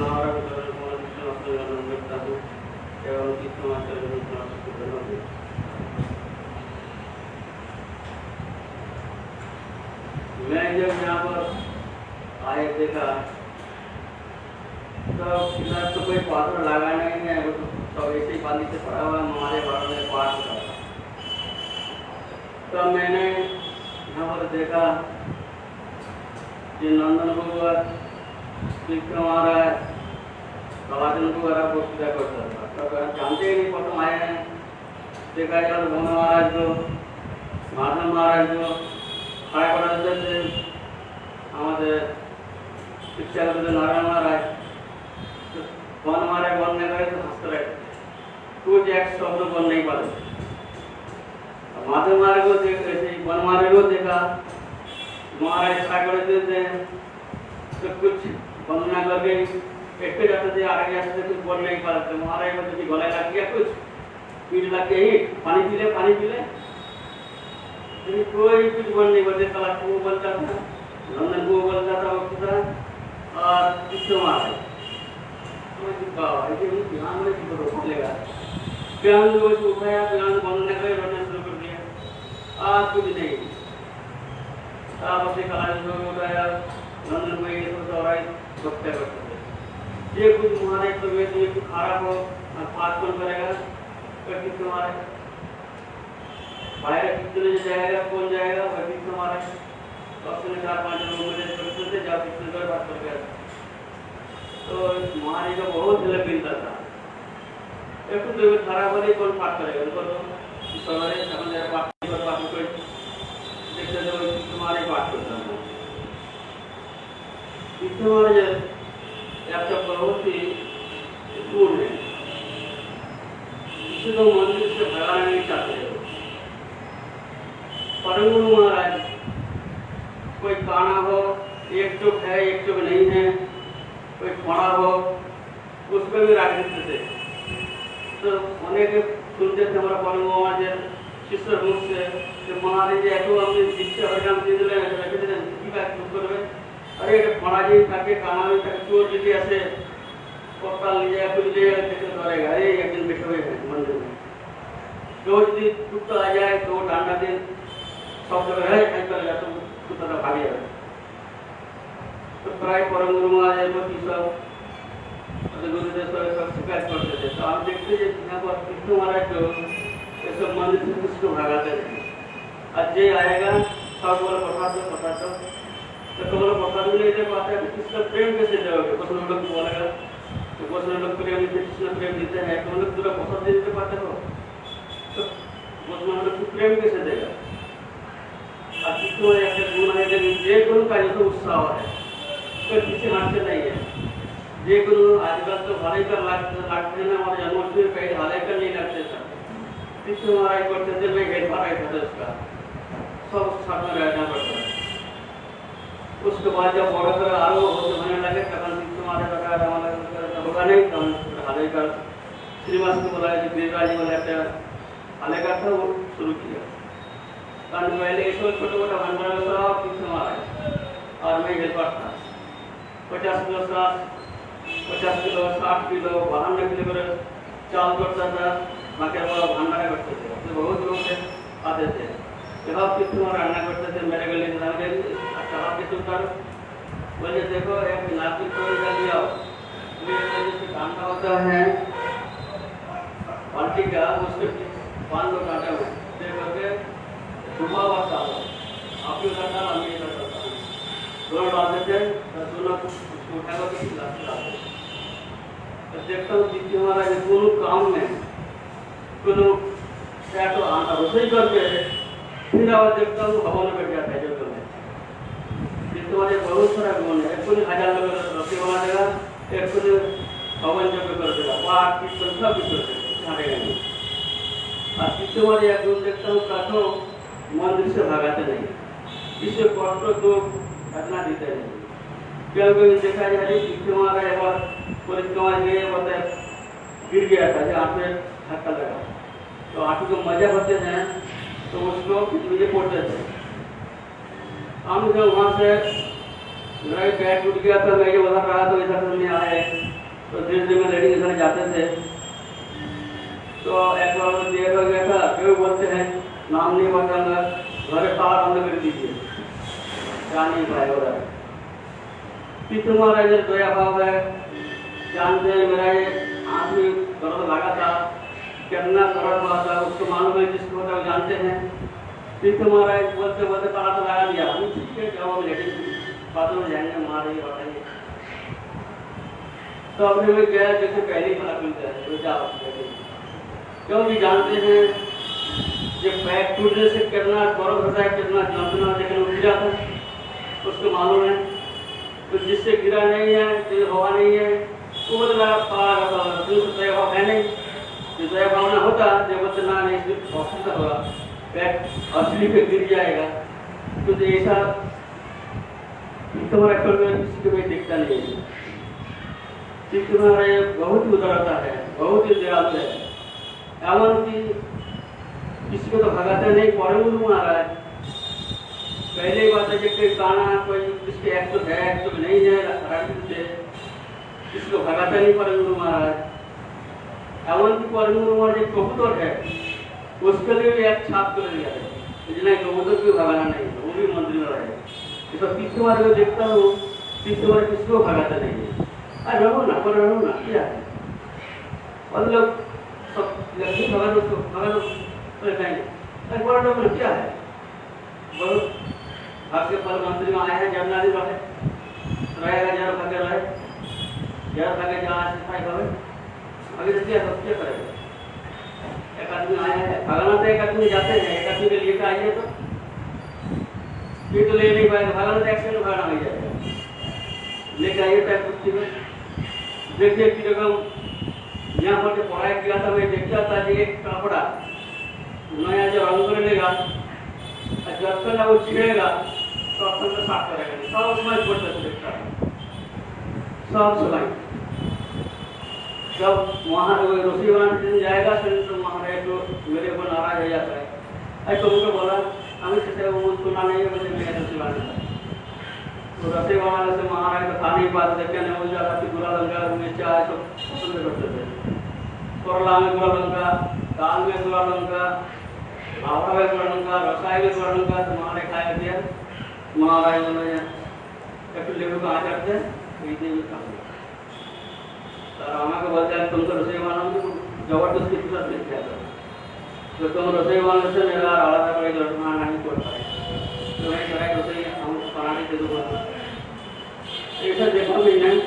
नारायण चरण कमल ग्रहण करता हूँ एवं मैं जब यहाँ पर आए देखा तो इधर तो कोई पात्र लगा नहीं है, वो तो ऐसे ही पानी से पड़ा हुआ हमारे बारे में पाठ कर। तो मैंने यहाँ पर देखा कि नंदन भगवान विक्रम महाराज प्रवाचन को पूजा करता था। तो जानते ही नहीं, प्रथम आए हैं देखा जाए तो भगवान महाराज को माधव महाराज को खड़ा करा देते हमारे शिक्षा नारायण महाराज वन मारे वन नहीं करे तो हंसते रहे, कुछ एक शब्द बन नहीं पाते। माधव महाराज को वन मारे को देखा महाराज खड़ा कर देते तो कुछ वंदना करके एक जाते थे, आगे जाते थे, कुछ बोल नहीं पाते। महाराज को तो गले लग गया, कुछ पीठ लग गया, ही पानी पी ले कोई कुछ बोल नहीं बोलते। कला को बोलता था, नंदन को बोलता था, और कृष्ण महाराज ध्यान में बोलेगा प्यान को उठाया, प्यान बंद न करे रोना शुरू कर दिया। आज कुछ नहीं आप अपने कला उठाया, नंदन को ये तो बकते ये कुछ महाराज तो वे तो कुछ खराब हो और पास कौन करेगा, कृष्ण महाराज बाहर कितने जाएगा, कौन जाएगा, वही कृष्ण महाराज। तो अपने 4-5 लोग मुझे पूछते थे, जब कृष्ण बात कर गया तो महाराज का बहुत हेल्प मिलता था। एक तो खराब हो रही कौन पाठ करेगा उनको तो सवारे समझ जाए पाठ कर पाठ कोई देखते तो तुम्हारे पाठ करता हूँ तुम्हारे एक बहुत ही दूर है इसे तो मंदिर से भगाना नहीं चाहते हो। परम गुरु महाराज कोई काना हो एक चुप है एक चुप नहीं है, कोई खड़ा हो उस पर भी राग देते थे। तो अनेक सुनते थे हमारा परम महाराज शिष्य मुख से महाराज एक अपनी दीक्षा हरिनाम दे दिले रखे थे की बात करबे अरे এটা খড়া যে থাকে কানা যে থাকে চোর যদি আসে কপাল নিয়ে খুলে দেখতে ধরেगा अरे एक दिन बैठे हुए हैं मंदिर में जो यदि कुत्ता आ जाए तो डांडा दे सब जगह है कहीं पर जाता कुत्ता का भाग जाए। तो प्राय परम गुरु महाराज को सब गुरुदेव सब शिकायत करते थे। तो आप देखते हैं यहाँ पर कृष्ण महाराज जो ये सब मंदिर से किसको भगाते थे। आज ये आएगा सब बोला प्रसाद तो कमल प्रसाद भी नहीं दे पाते हैं कृष्ण प्रेम कैसे देोगे। कुछ लोग बोलेगा तो कुछ लोग प्रेम कृष्ण प्रेम देते हैं तो लोग पूरा प्रसाद दे पाते हो तो कुछ लोग प्रेम कैसे देगा। कृष्ण एक गुण है ये गुण का जो उत्साह है कोई पीछे हटते नहीं है। ये गुरु आजकल तो भाले कर लगते हैं ना और जन्मोत्सव कहीं भाले कर नहीं लगते सर कृष्ण महाराज करते थे मैं हेड भरा था उसका सब साथ में रहना पड़ता है। उसके बाद जब बड़ा कर आरो होने लगे तब कृष्ण महाराज बता नहीं तब भाले कर श्रीवास को बुलाया जो गिरिराज जी वाले भाले का था वो शुरू किया। कारण पहले ये सब छोटा मोटा भंडारा था कृष्ण महाराज और मैं हेल्पर था 50 किलो 60 किलो 52 किलो कर चाल करता था बाकी वाला भंडारा करते थे तो बहुत लोग आते थे जब कृष्ण महाराज अन्ना करते थे मेरे गले में अच्छा आप किस उतार बोले देखो एक लाख की कोई जल्दी आओ जैसे कांटा होता है बाल्टी का उसके 5 लोग कांटे हुए देखो के सुबह वक्त आओ आप भी करता हम भी करता दोनों डालते थे दोनों उठा कर देखता हूँ कृष्ण महाराज दोनों काम में दोनों क्या तो आना रसोई करते हैं फिर आवाज देखता हूँ हवा में बैठ जाता है जब में कृष्ण महाराज बहुत सारा गुण है। एक को 1000 लोग रसोई बना देगा एक को हवन जब कर देगा पाठ कीर्तन सब कुछ करते छाड़ेगा नहीं। और कृष्ण महाराज एक गुण देखता हूँ काटो मंदिर से भगाते नहीं इससे कष्ट तो घटना देते नहीं। क्या देखा जाए कृष्ण महाराज एक बार परिक्रमा में बताया गिर गया था जो आंख में धक्का लगा तो आंख को मजा होते हैं तो उसको मुझे पड़ते थे। हम जब वहाँ से मेरा पैर टूट गया था मैं ये उधर रहा तो इधर में आए तो धीरे धीरे में लेडीज इधर जाते थे तो एक बार देर हो गया था क्यों बोलते हैं नाम नहीं बताऊंगा घर ताला बंद कर दीजिए जा नहीं पाए उधर। कृष्ण महाराज दया भाव है जानते हैं मेरा ये आँख में दर्द लगा था कितना दर्द हुआ था उसको मालूम है जिसको होता है जानते हैं। कृष्ण महाराज बोलते बोलते ताला तो लगा दिया हम ठीक है जवाब लेडीज बातों में जाएंगे महाराज बताइए तो अपने में गया जैसे पहले ही फला मिलता है तो जाओ क्योंकि जानते हैं जब पैर टूटने से कितना दर्द होता है कितना जंतना लेकिन उठ जाता है उसको मालूम है। तो जिससे गिरा नहीं है जो हवा नहीं है वो बदला पार भाव है नहीं जो दया भावना होता जो बदला नहीं सिर्फ होगा पैर असली पे गिर जाएगा तो ऐसा तुम्हारा किसी को भी दिखता नहीं है। तुम्हारा बहुत उदारता है बहुत ही दयालु है एवं कि किसी को तो भगाता नहीं परम गुरु महाराज पहले ही बात है कि कोई गाना कोई इसके एक तो नहीं है से इसको भगाता नहीं परम गुरु महाराज एवं की परम गुरु महाराज एक कबूतर है उसके लिए भी एक छाप कर लिया है जिन्हें कबूतर भी भगाना नहीं है वो भी मंदिर में रहे ये सब कृष्ण महाराज को देखता हूँ कृष्ण महाराज किसको भगाता नहीं है अरे रहो ना पर रहो ना क्या है मतलब सब लक्ष्मी भगवान उसको भगवान क्या है बहुत आपके प्रधानमंत्री में आए हैं जमनाली वाले रहेगा जरा भगे रहे यार लगे जहाँ से खाई खावे अभी तो क्या सब क्या करेगा। एक आदमी आया है भगाना तो एक आदमी जाते हैं एक आदमी के लिए आइए तो फिर तो ले नहीं पाएगा भगाना तो एक्शन भगाना नहीं जाएगा लेके आइए टाइप कुछ में देखिए कि जगह यहाँ पर जो पढ़ाई किया था मैं देखता था कि एक कपड़ा नया जो रंग करेगा जब तक वो छिड़ेगा तो अब तक साफ करेगा नहीं सब समय छोड़ सकता है सब समय जब वहाँ रोटी बनाने दिन जाएगा तो वहाँ तो मेरे को नाराज हो जाता है अरे तो उनको बोला हमें कैसे वो सुना नहीं है मुझे मेरा रोटी बनाना तो रसोई बनाने से महाराज तो खा नहीं पाते क्या नहीं हो जाता कि बुरा लंका मिर्चा सब पसंद करते थे कोरला में बुरा लंका दाल में बुरा लंका भावड़ा में बुरा लंका रसाई में बुरा लंका तो महाराज खाया दिया महाराज उन्होंने कटु लेबू को आ जाते रामा को बोलते हैं तुम तो रसोई वालों को जबरदस्ती के साथ देख जाता तो तुम रसोई वालों से मेरा आलादा बड़े लड़ना नहीं छोड़ पाए तो मैं करा रसोई हम बनाने के दूंगा ऐसा देखा भी नहीं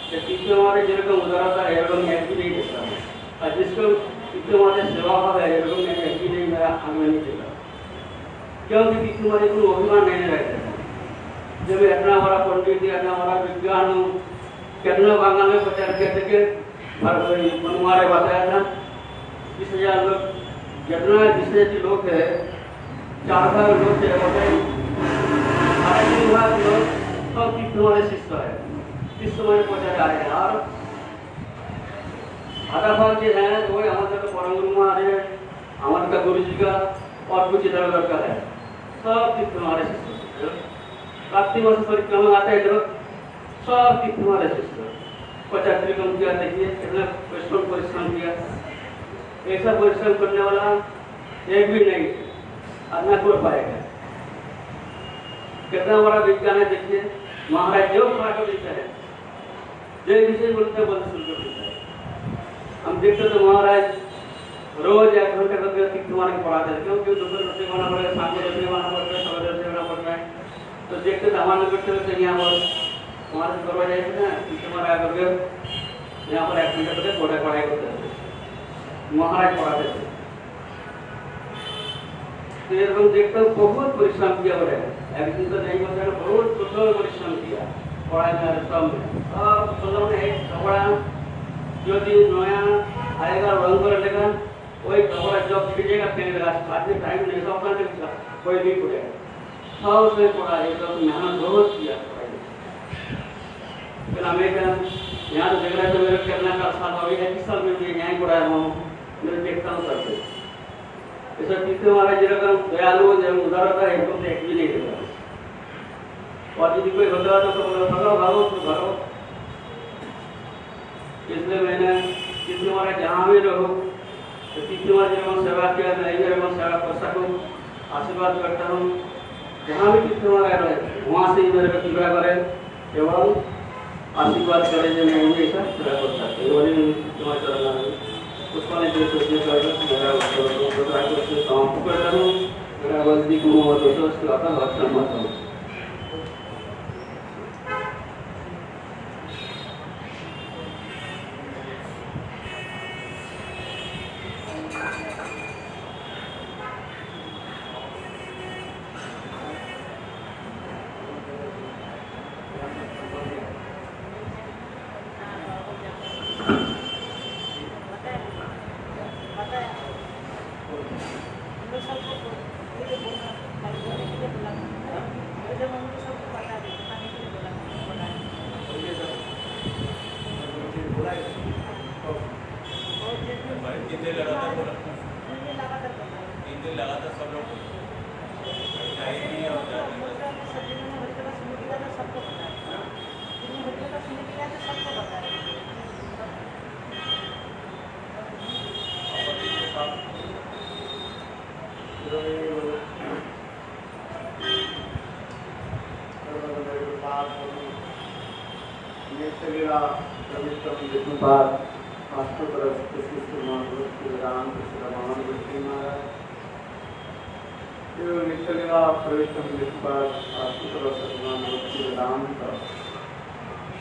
कि कितने हमारे जिनको उदारता है एवं मैं भी नहीं देखता और जिसको कितने हमारे सेवा भाव है एवं मैं भी नहीं मेरा हमें नहीं देता क्योंकि कितने हमारे को अभिमान नहीं रहता जब इतना हमारा पंडित इतना हमारा विज्ञान कितना बांग्ला में प्रचार करते के हमारे बताया था 20,000 लोग जितना जिससे लोग है 4,000 लोग थे बताए 3,500 लोग सब हमारे शिष्य है शिष्य में प्रचार आ रहे हैं और आधा भाग जो है वो हमारे का परम गुरु महाराज हमारे का गुरु जी का और कुछ इधर उधर का है सब हमारे शिष्य कार्तिक मास परिक्रमा आता है जब सब हमारे शिष्य 50 त्रिकम किया देखिए कितना परिश्रम किया ऐसा परिश्रम करने वाला एक भी नहीं अपना कर पाएगा कितना बड़ा विज्ञान है देखिए महाराज जो पढ़ा लिखा है जय विषय बोलते बंद सुनकर लिखा है हम देखते तो महाराज रोज 1 घंटे तक तुम्हारे पढ़ाते हैं क्योंकि दोपहर रोटी बनाना पड़ेगा शाम को रोटी बनाना पड़ता है सवेरे रोटी बनाना पड़ता है तो देखते तो हमारे बैठते रहते यहाँ पर हमारे करवा जाए ना तुम्हारा करके यहाँ पर 1 घंटे तक थोड़ा पढ़ाई करते थे महाराज पढ़ाते थे तो ये हम देखते हो बहुत परिश्रम किया बड़े एक दिन तो नहीं होता है बहुत कुशल परिश्रम किया पढ़ाई में सब में और सोलह में एक कपड़ा जो दिन नया आएगा रंग कर लेगा वही कपड़ा जब खींचेगा फेंकेगा बाद में टाइम नहीं सब करने कोई नहीं पड़ेगा सब से पढ़ा एकदम मेहनत बहुत किया फिर अमेरिका यहाँ तो देख रहे थे मेरे कितना का साल अभी 21 साल में भी यहाँ पढ़ा है मैं देखता हूँ सबसे ऐसा तीसरे हमारा जिरकम दयालु जब उदार होता है एकदम से एक भी नहीं देता और यदि कोई होता तो भगो भागो तो भागो इसलिए मैंने तीसरे हमारा जहाँ भी रहो तो तीसरे हमारा जिरकम सेवा किया मैं जिरकम सेवा कर सकूँ आशीर्वाद करता हूँ जहाँ भी तीसरे हमारा रहे वहाँ से ही मेरे को कृपा करे एवं आशीर्वाद करे जो मैं भी ऐसा पूरा कर सकते वही तुम्हारे चलना है उसको नहीं तो सोचने का मेरा उसको काम करता हूँ मेरा बंदी को दोस्तों उसके आता लक्षण मत हूँ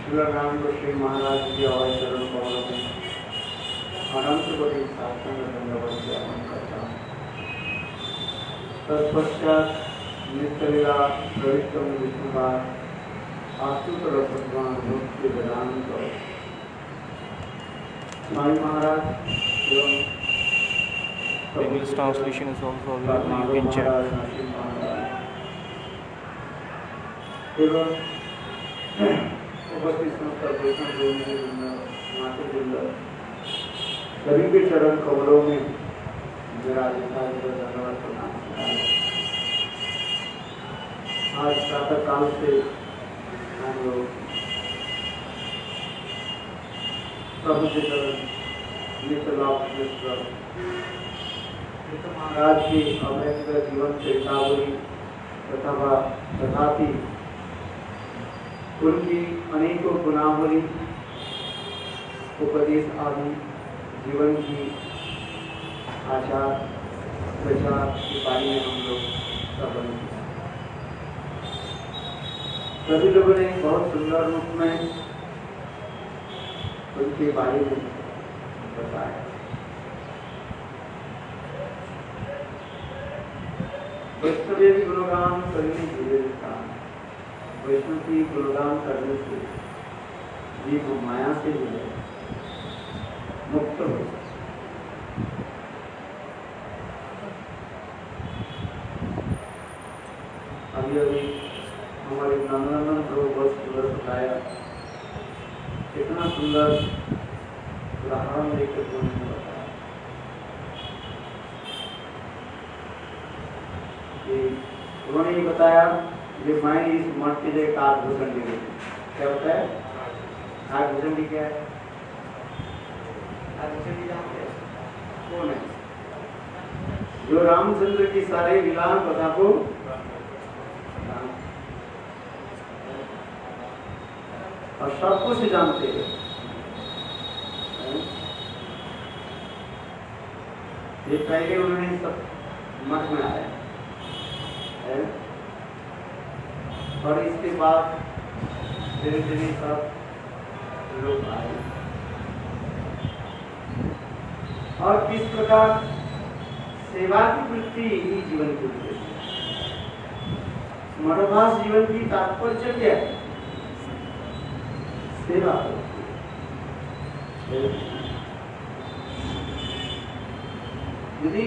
राम गोस्वामी महाराज की और चरण कमलों में अनंत कोटि साष्टांग दंडवत ज्ञापन करता हूँ। तत्पश्चात नित्यलीला प्रविष्टम विष्णुपाद आस्तुत रसभगवान भक्ति वेदांत स्वामी महाराज एवं English translation is also available. You can check. एवं उपस्थित संस्था वैष्णव मातृवृंद सभी के चरण कमलों में मेरा धन्यवाद प्रणाम। आज प्रातः काल से हम लोग प्रभु के चरण नित्य लाभ महाराज की अमृत जीवन चेतावली तथापि उनकी अनेकों गुणावली उपदेश आदि जीवन की आचार प्रचार के बारे में हम लोग श्रवण किया। सभी लोगों ने बहुत सुंदर रूप में उनके बारे में बताया। वैष्णव की गुणगान करने के वैष्णव की गुणगान करने से जीव माया से जो है मुक्त हो सकता। अभी हमारे नंदनंदन प्रभु बहुत सुंदर बताया, इतना सुंदर उदाहरण लेकर उन्होंने बताया कि उन्होंने ये बताया ये मैं इस मठ के लिए काग भूषण ले गई। क्या होता है काग भूषण? क्या है काग भूषण? जानते हैं कौन है? जो रामचंद्र की सारे लीलाओं कथा को और सब कुछ जानते हैं। ये पहले उन्होंने सब मठ में आया और इसके बाद धीरे धीरे सब लोग आए और किस प्रकार सेवा की वृत्ति ही जीवन की वृत्ति। मनोभास जीवन की तात्पर्य क्या है? सेवा। यदि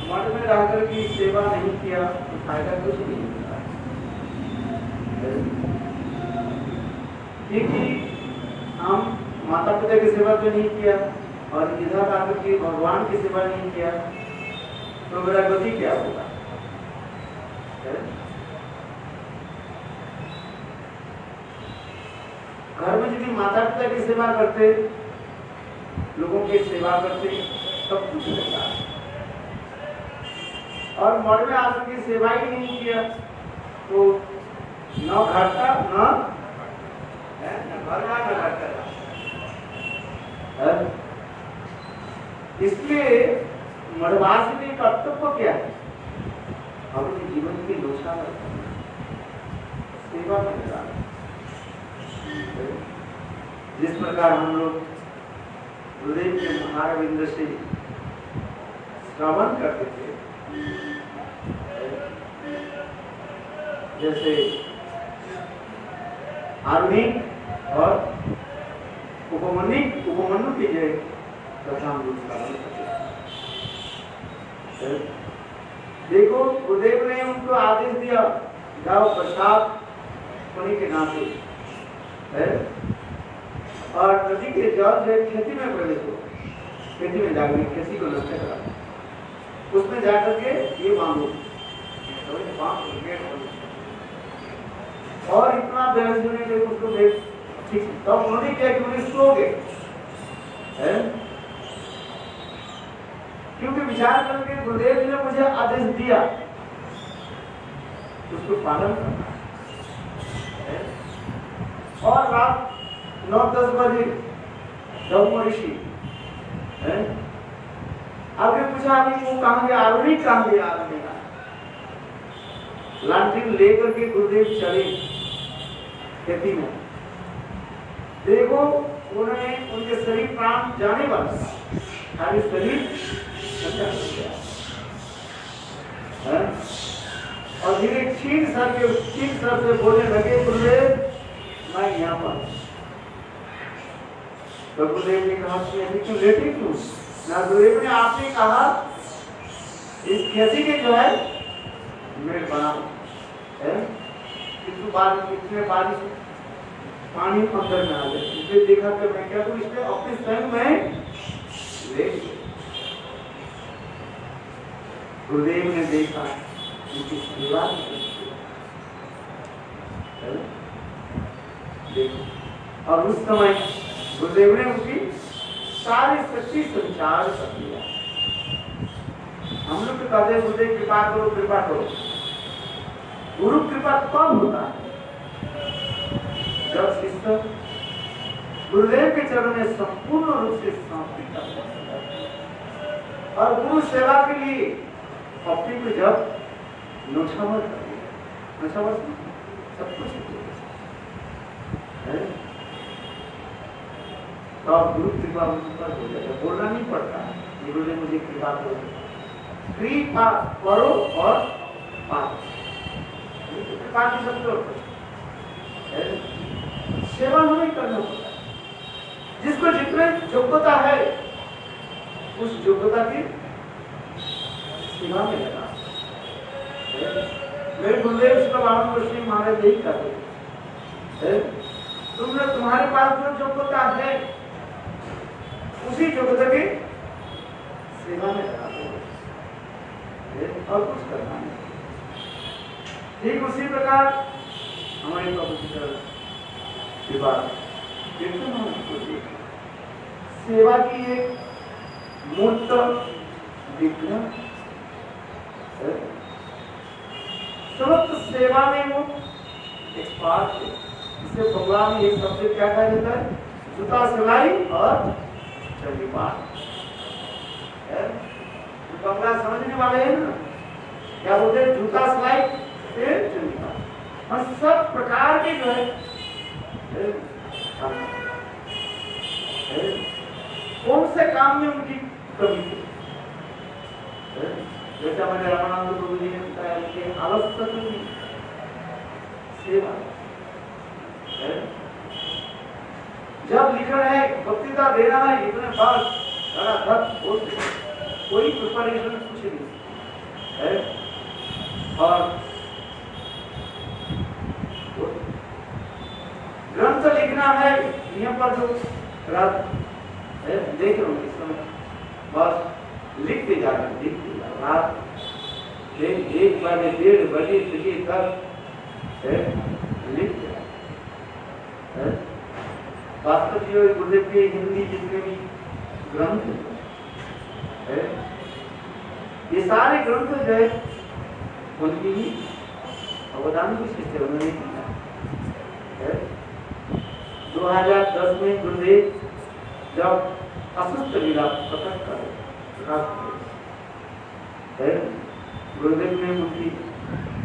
मठ में रहकर की सेवा नहीं किया तो फायदा कुछ नहीं मिलता, क्योंकि हम माता पिता की सेवा तो नहीं किया और इधर आकर के भगवान की सेवा नहीं किया तो मेरा गति क्या होगा? घर में यदि माता पिता की सेवा करते, लोगों की सेवा करते, सब कुछ मिलता है। और मठ में आकर की सेवा ही नहीं किया तो न घाटा न घाटा। इसलिए मठवासी में कर्तव्य क्या है? अपने जीवन की लोचा सेवा में लगाना। जिस प्रकार हम लोग गुरुदेव के महारविंद से श्रवण करते थे, जैसे आरुणिक और उपमन्यु की जय कथा हम लोग श्रवण करते थे। देखो गुरुदेव ने उनको आदेश दिया, जाओ प्रसाद होने के नाते और नदी के जल से खेती में प्रवेश हो, खेती में जाकर खेती को नष्ट करा, उसमें जाकर के ये मांगो और इतना बहस होने के उसको देख ठीक। तब उन्होंने क्या कि उन्हें सो गए, क्योंकि विचार करके गुरुदेव जी ने मुझे आदेश दिया उसको पालन करना है। और रात 9-10 बजे ब्रह्म ऋषि आगे पूछा अभी वो कहाँ गया? आरुणि कहाँ गया? आरुणि लालटेन लेकर के गुरुदेव चले खेती में देखो उन्होंने उनके शरीर प्राण जाने वाले खाली शरीर ठंडा हो गया है? और धीरे छीन सर से बोलने लगे, गुरुदेव मैं यहाँ पर। तो गुरुदेव ने कहा कि अभी क्यों लेटे क्यों? ना गुरुदेव ने आपने कहा इस खेती के जो है मेरे बनाओ है, कितने बारिश पानी अंदर में आ गया, इसे देखा कि मैं क्या करूं, इसलिए अपने संग में ले। गुरुदेव ने देखा उनकी सेवा देखो, और उस समय गुरुदेव ने उनकी सारी शक्ति संचार कर दिया। हम लोग तो कहते हैं गुरुदेव कृपा करो कृपा करो, गुरु कृपा कब होता है? जब शिष्य गुरुदेव के चरण में संपूर्ण रूप से समर्पित करता है और गुरु सेवा के लिए अपने को जब नौछावर कर दिया, नौछावर सब कुछ है, तो आप गुरु कृपा पर हो जाएगा, बोलना नहीं पड़ता गुरुदेव मुझे कृपा करो, कृपा करो और पाओ, कृपा की शब्द है, सेवा हमें करना पड़ता है। जिसको जितने योग्यता है उस योग्यता की सेवा में लगा। मेरे गुरुदेव श्री गोस्वामी महाराज यही कहते हैं, तुमने तुम्हारे पास जो योग्यता है उसी योग्यता की सेवा में लगा और कुछ करना नहीं। ठीक उसी प्रकार हमारे प्रभु सेवा की एक मूर्त विग्रह, समस्त सेवा में वो एक्सपर्ट है। इसे भगवान एक शब्द क्या कहा जाता है? जूता सिलाई और चंडीपाठ। बंगला समझने वाले हैं ना, क्या बोलते हैं? जूता सिलाई से चंडीपाठ और सब प्रकार के जो है कौन से काम में उनकी कमी थी? जैसा मैंने रामानंद प्रभु जी ने बताया कि आलस्य तो नहीं, सेवा। जब लिखना है, वक्तृता देना है, इतने बार कोई प्रिपरेशन कुछ नहीं है, और ग्रंथ लिखना है, यहाँ पर जो रात देख रहा हूँ इस समय, बस लिखते जा रहे, लिखते जा रहे, रात 1 बजे 1:30 बजे तक लिखते जा। वास्तव में गुरुदेव के हिंदी जितने भी ग्रंथ है, ये सारे ग्रंथ जो है उनकी ही अवदान विशिष्ट है, उन्होंने किया है। 2010 में गुरुदेव जब असुस्त लीला प्रकट करे, गुरुदेव ने उनकी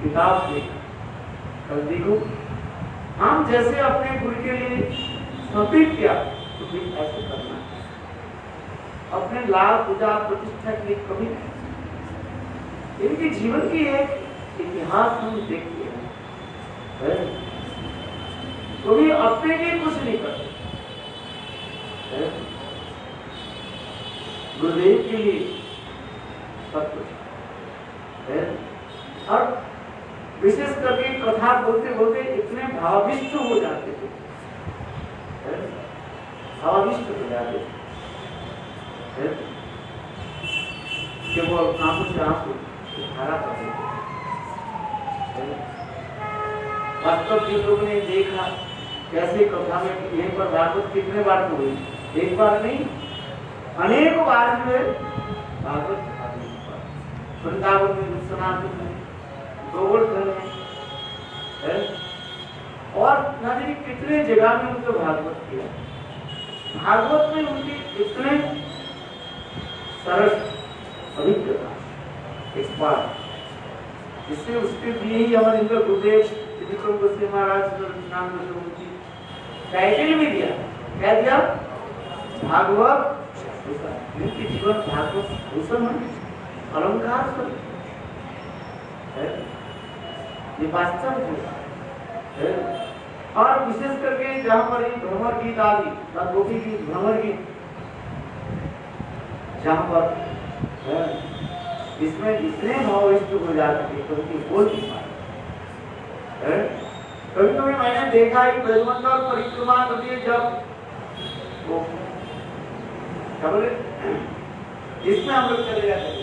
किताब में कल देखो, हम जैसे अपने गुरु के लिए समर्पित किया तो भी ऐसे करना है, अपने लाभ पूजा प्रतिष्ठा की कमी नहीं। इनके जीवन की एक इतिहास हम देखते हैं, कभी अपने लिए कुछ नहीं करते, गुरुदेव के लिए सब कुछ है। और विशेष करके कथा बोलते बोलते इतने भाविष्ट हो जाते थे, भाविष्ट हो जाते थे, केवल आंखों से आंसू धारा पड़ते थे। वास्तव में लोगों ने देखा कैसे कथा में यहीं पर भागवत कितने बार तो हुई, एक बार नहीं अनेक बार जो है भागवत वृंदावन में, सनातन में, गोवर्धन में है, और न जाने कितने जगह में उनको भागवत किया। भागवत में उनकी इतने सरस अभिज्ञता एक्सपर्ट, जिससे उसके लिए ही हमारे इंद्र गुरुदेव महाराज नाम टाइटल भी दिया, क्या दिया? भागवत भूषण। इनके जीवन भागवत भूषण है, अलंकार है, ये वास्तव है। और विशेष करके जहाँ पर भ्रमर गीत आदि, गोपी गीत, भ्रमर गीत, जहाँ पर इसमें इतने भाविष्ट हो जाते थे कभी बोल नहीं पाए। कभी कभी मैंने देखा है ब्रजमंडल परिक्रमा करके जब वो क्या बोले इसमें हम लोग चले जाते थे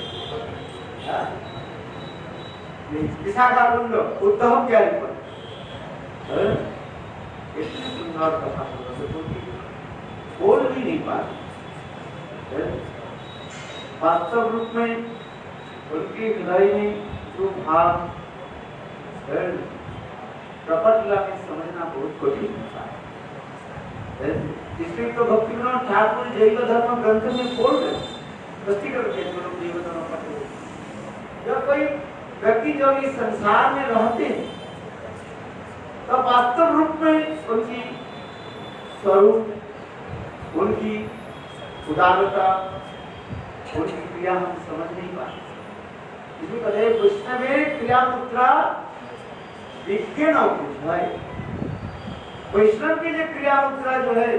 विशाखाकुंड उद्धव के पर इतनी सुंदर कथा बोल भी नहीं पाते। वास्तव रूप में उनकी हृदय में जो भाव प्रकट में समझना बहुत कठिन होता है। इसलिए तो भक्तिविनोद ठाकुर जैव धर्म ग्रंथ में बोल रहे जब कोई व्यक्ति जब इस संसार में रहते हैं तब वास्तव रूप में उनकी स्वरूप, उनकी उदारता, उनकी क्रिया हम समझ नहीं पाते। इसलिए कहते हैं वैष्णवे क्रिया मुद्रा विज्ञान है। वैष्णव की जो क्रिया मुद्रा जो है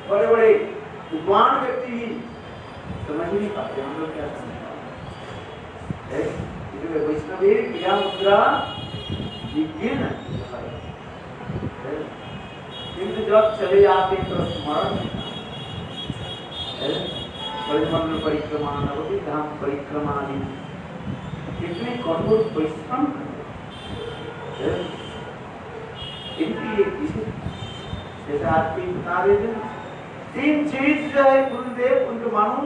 बड़े बड़े विद्वान व्यक्ति भी समझ नहीं पाते, हम लोग क्या समझ पाते। वैष्णवे क्रिया मुद्रा विज्ञान है, किंतु जब चले जाते तो स्मरण ब्रजमंडल परिक्रमा, नवद्वीप धाम परिक्रमा आदि कितने कठोर परिश्रम इनकी एक जैसे आज भी बता रहे थे, 3 चीज जो है गुरुदेव उनको मानो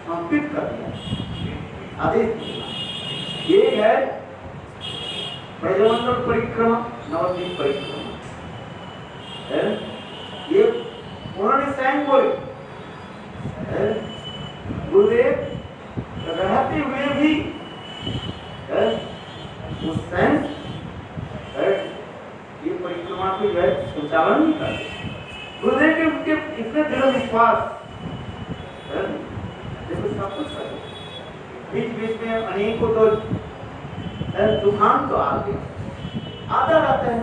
समर्पित कर दिया आदेश। ये है ब्रजमंडल परिक्रमा, नवद्वीप परिक्रमा, ये उन्होंने स्वयं बोले गुरुदेव रहते हुए भी उस स्वयं ये परिक्रमा को जो है संचालन नहीं करते। गुरुदेव के उनके इतने दृढ़ विश्वास, देखो सब कुछ करते, बीच बीच में अनेकों तो तूफान तो आते आता रहता है,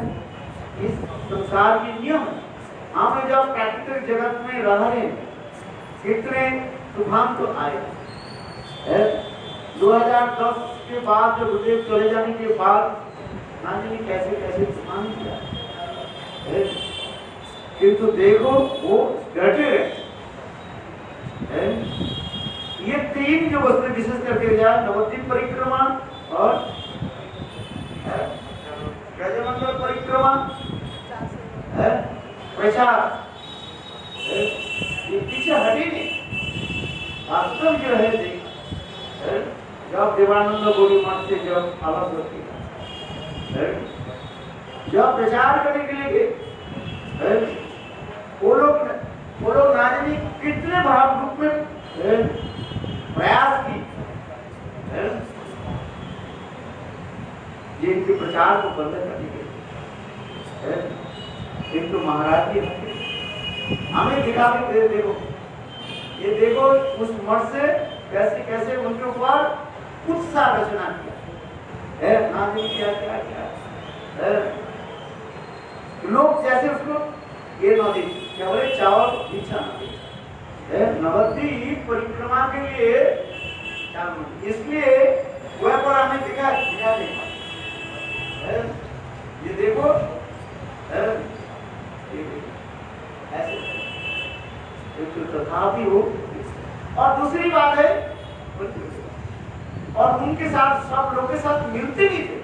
इस संसार के नियम। हम जब प्राकृतिक जगत में रह रहे हैं कितने तूफान तो आए। 2010 के बाद जब गुरुदेव चले जाने के बाद ना जाने कैसे कैसे तूफान किया, किंतु देखो वो डटे रहे। ये 3 जो वस्तु विशेष करके जाए, नवद्वीप परिक्रमा और ब्रजमंडल परिक्रमा, प्रसाद, ये पीछे हटे नहीं। वास्तव जो है जब देवानंद गौरी मठ से जब अलग होती है, जब प्रचार करने के लिए गए, वो लोग ना जाने कितने भाव रूप में प्रयास की जिनके प्रचार को बंद करने के लिए, किंतु महाराज जी हमें दिखा भी देखो, ये देखो उस मठ से कैसे कैसे उनके ऊपर उत्साह रचना किया है, ना क्या क्या क्या लोग जैसे उसको ये नदी क्या बोले चावल इच्छा नवद्वीप परिक्रमा के लिए, इसलिए वह पर हमें दिखा नहीं। ये देखो ऐसे तथापि हो। और दूसरी बात है, और उनके साथ सब लोग के साथ मिलते भी थे,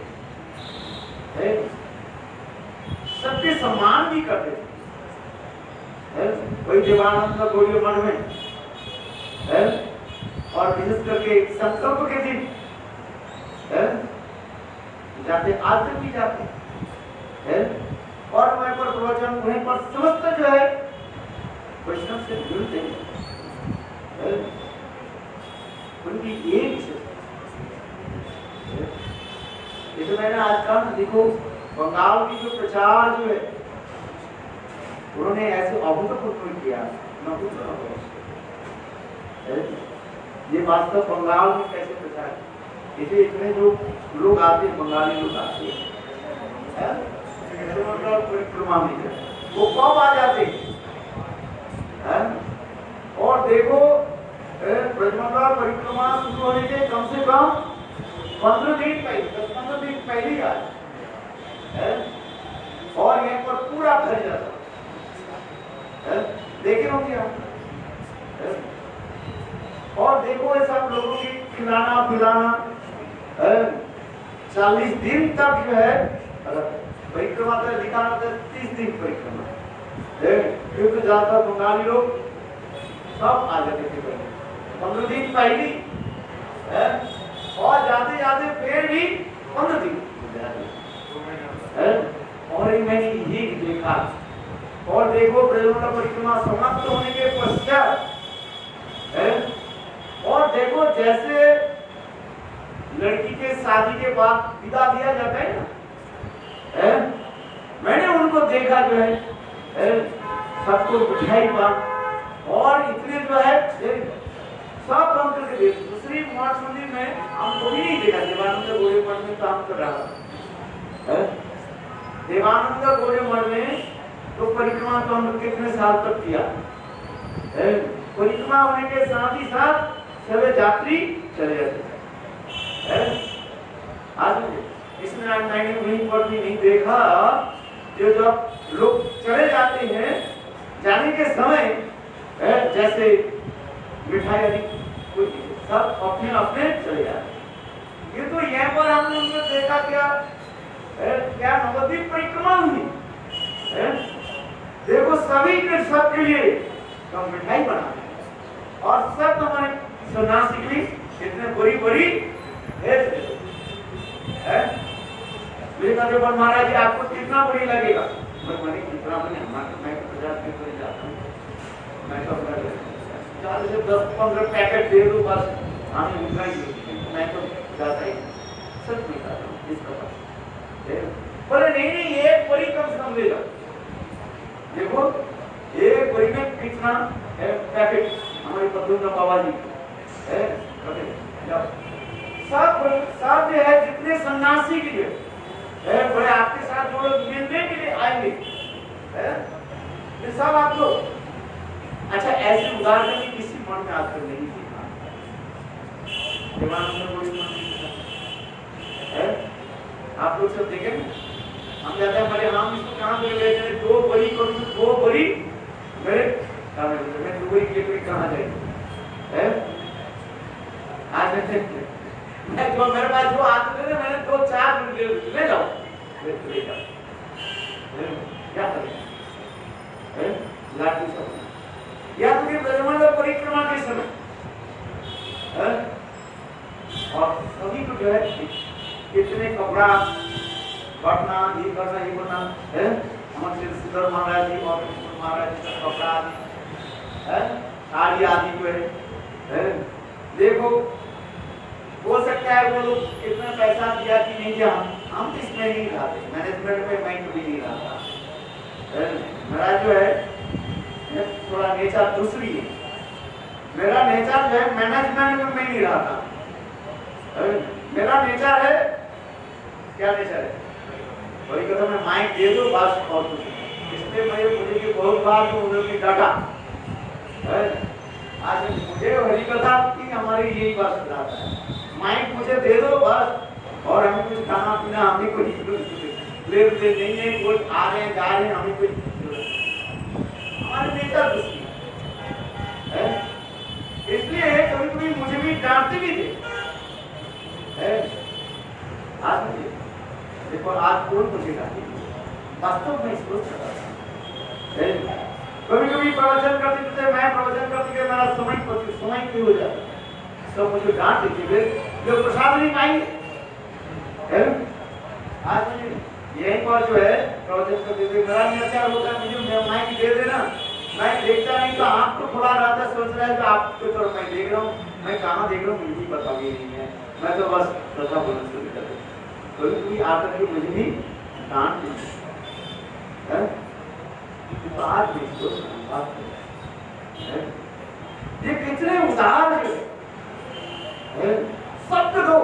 सबके सम्मान भी करते थे। वही देवानंद गौरी मठ में और विशेष करके संकल्प के दिन जाते, आज तक भी जाते, और वहीं पर प्रवचन, वहीं पर समस्त जो है वैष्णव से मिलते हैं। उनकी एक ये तो मैंने आज कहा, देखो बंगाल की जो प्रचार जो है उन्होंने ऐसे अभूतपूर्व किया, न कुछ न कुछ। ये वास्तव बंगाल में कैसे प्रचार है? इसे इतने जो लोग आते हैं, बंगाली लोग आते हैं परिक्रमा में, वो कब आ जाते हैं? और देखो ब्रजमंडल परिक्रमा शुरू होने के कम से कम 15 दिन पहले, 10-15 दिन पहले ही आए, और यहाँ पर पूरा भर जाता है। देखे होंगे आप। और देखो ये सब लोगों की खिलाना पिलाना 40 दिन तक जो है परिक्रमा का लिखा होता है, 30 दिन परिक्रमा, क्योंकि ज्यादातर बंगाली लोग सब आ जाते थे 15 दिन पहले, और जाते जाते फिर भी 15 दिन, और मैंने ये देखा। और देखो ब्रजमंडल परिक्रमा समाप्त होने के पश्चात, और देखो जैसे लड़की के शादी के बाद विदा दिया जाता है ना, मैंने उनको देखा जो है सबको मिठाई बांट, और इतने जो है सब काम करके दे। दूसरी मठ मंदिर में हमको भी नहीं देखा, देवानंद गोरे मठ में काम कर रहा था, देवानंद गोरे मठ में तो परिक्रमा तो हम कितने साल तक किया, परिक्रमा होने के साथ ही साथ सभी यात्री चले जाते हैं। आज इसमें मैंने वहीं पर भी नहीं देखा, जो जब लोग चले जाते हैं जाने के समय जैसे मिठाई सब अपने अपने चले जाते हैं। ये तो यहाँ पर हमने देखा क्या नवद्वीप परिक्रमा हुई, देखो सभी के सबके लिए मिठाई बना, और सब हमारे सन्यासी भी इतने बड़ी बड़ी महाराज जी आपको कितना बड़ी लगेगा? कितना बड़ी, मैं 50 रुपये जाता हूँ, मैं तो 10-15 पैकेट दे दो बस, हमें उतना ही, मैं तो जाता ही सच नहीं खाता हूँ इसका। बोले नहीं एक बड़ी कम से कम ले जाओ। देखो एक बड़ी में कितना पैकेट हमारे पद्मनाभ बाबा जी सब जो है जितने सन्यासी के लिए बड़े आपके साथ जो लोग मिलने के लिए आएंगे, ये सब आप लोग अच्छा ऐसे उदाहरण में किसी मन में आजकल नहीं सीखा। आप लोग सब देखें, हम जाते हैं बड़े हम इसको कहाँ पे ले जाए, 2 बड़ी करूँ 2 बड़ी मेरे मैं 2 बड़ी के कहाँ जाएगी? आज मैं जो मेरे पास जो आते थे मैंने 2-4 ले जाओ, क्या करें? लाठी सब या तो ये ब्रजमंडल परिक्रमा के समय, और सभी को जो है कितने कपड़ा बढ़ना, ये करना है, हमारे सुंदर महाराज जी और महाराज जी का कपड़ा है, साड़ी आदि को है। देखो हो सकता है वो लोग कितना पैसा दिया कि नहीं दिया, हम इसमें नहीं रहते, मैनेजमेंट में मैं कभी नहीं रहता। मेरा जो है थोड़ा नेचर दूसरी है, मेरा नेचर जो है मैनेजमेंट में मैं नहीं रहता, मेरा नेचर है क्या नेचर है, वही कथा मैं माइक दे दो बस और कुछ। इसलिए मुझे बहुत बार तो उन्होंने डांटा, आज मुझे हरी कथा की हमारी यही बात बताता है, माइक मुझे दे दो बस, और हमें कुछ खाना पीना हमें कुछ ले नहीं है, कोई आ रहे हैं जा रहे हैं, हमें कुछ हमारे नेता दूसरी है। इसलिए कभी कभी मुझे भी डांटते भी थे। आज मुझे देखो आज कौन मुझे डांटे, वास्तव में सोच रहा था। कभी कभी प्रवचन करते थे, मैं प्रवचन करते मेरा समय क्यों हो जाता, सब मुझे डांट देते जो प्रसाद नहीं पाएंगे। आज मुझे यही पर जो है प्रवचन करते थे, मेरा नेचर होता है मुझे माइक दे देना, मैं देखता नहीं तो आप तो खुला रहता, सोच रहा है कि आपके तरफ मैं देख रहा हूँ, मैं कहाँ देख रहा हूँ मुझे पता भी नहीं है, मैं तो बस कथा बोलना शुरू कर देता। कभी आकर के मुझे भी डांट बात नहीं तो बात है। ये कितने उदार है, सबको दो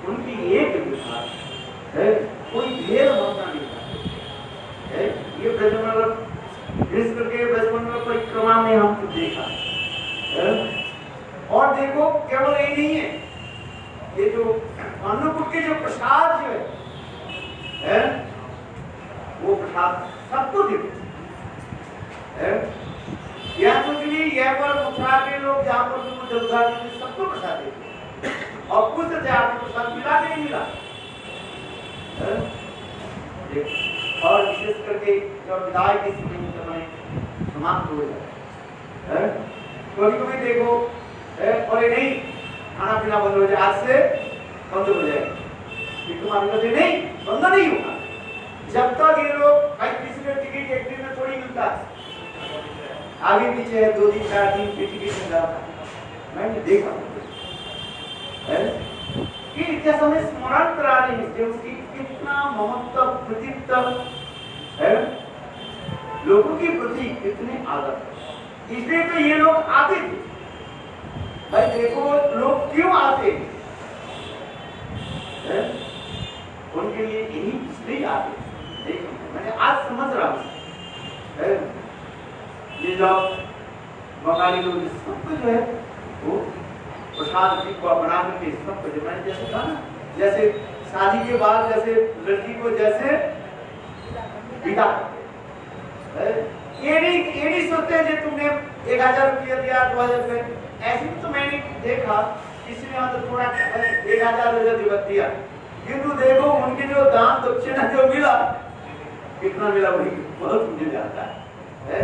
उनकी एक विचार है, कोई भेद भावना नहीं है। ये ब्रजमंडल विशेष करके ब्रजमंडल परिक्रमा में हमको देखा है। और देखो केवल ये नहीं है, ये जो अन्नकूट के जो प्रसाद जो है वो प्रसाद सबको देखो है। यह कुछ नहीं, यह पर मथुरा के लोग जहाँ पर तुमको जलधार सबको प्रसाद देते और कुछ से आपको प्रसाद मिला कि नहीं मिला है? और विशेष करके जब विदाई के समय समाप्त हो जाए, कभी कभी देखो और ये नहीं खाना पीना बंद हो जाए, आज से बंद हो जाए, नहीं बंद नहीं होगा जब तक ये लोग किसी का टिकट एक दिन में थोड़ी मिलता है, आगे पीछे है 2 दिन 4 दिन की टिकट मिल जाता है। मैंने देखा है कि इतिहास हमें स्मरण करा रही है उसकी कितना महत्व प्रतित्व है, लोगों की प्रति कितने आदर। इसलिए तो ये लोग आते थे भाई, देखो लोग क्यों आते हैं, उनके लिए यही इसलिए आते। देखो मैंने आज समझ रहा हूँ ये जब बंगाली लोग सबको जो है वो प्रसाद को बना करके सबको जो मैंने जैसे कहा ना, जैसे शादी के बाद जैसे लड़की को जैसे विदा, ये नहीं सोचते कि तुमने 1000 रुपया दिया 2000 रुपये, ऐसे भी तो मैंने देखा किसी ने तो थोड़ा 1000 दिया, किंतु देखो उनके जो दान दक्षिणा जो मिला कितना मिला वही बहुत मिल जाता है।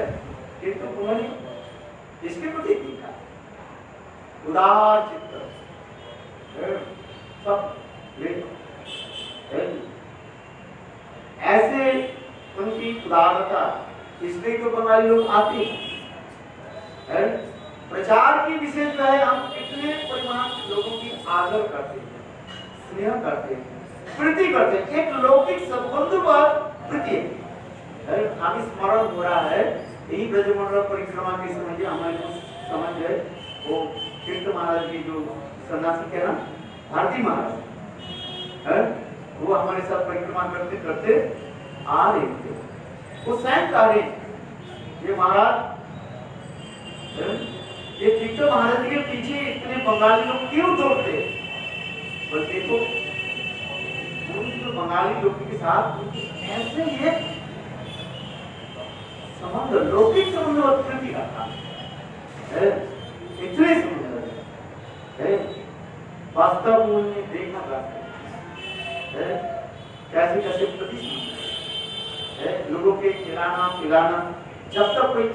किंतु उन्होंने इसके प्रति देखा उदार चित्त सब ऐसे उनकी उदारता, इसलिए तो बंगाली लोग आते हैं। प्रचार की विशेष जो है, हम कितने परिमाण लोगों की आदर करते हैं, स्नेह करते हैं, प्रीति करते हैं, एक लौकिक संबंध पर प्रीति हमें स्मरण हो रहा है। यही ब्रजमंडल परिक्रमा के समय हमारे समझ है वो तीर्थ महाराज की जो सन्यासी के ना भारती महाराज है, वो हमारे साथ परिक्रमा करते करते आ रहे थे। वो स्वयं कह रहे ये महाराज, ये तीर्थ महाराज के पीछे इतने बंगाली लोग क्यों दौड़ते, बस देखो बंगाली लोगों के साथ ऐसे ये संबंध लौकिक संबंध उत्पत्ति का था, इतने सुंदर है वास्तव में उन्हें देखना चाहते हैं कैसे कैसे प्रति लोगों के खिलाना पिलाना, जब तक कोई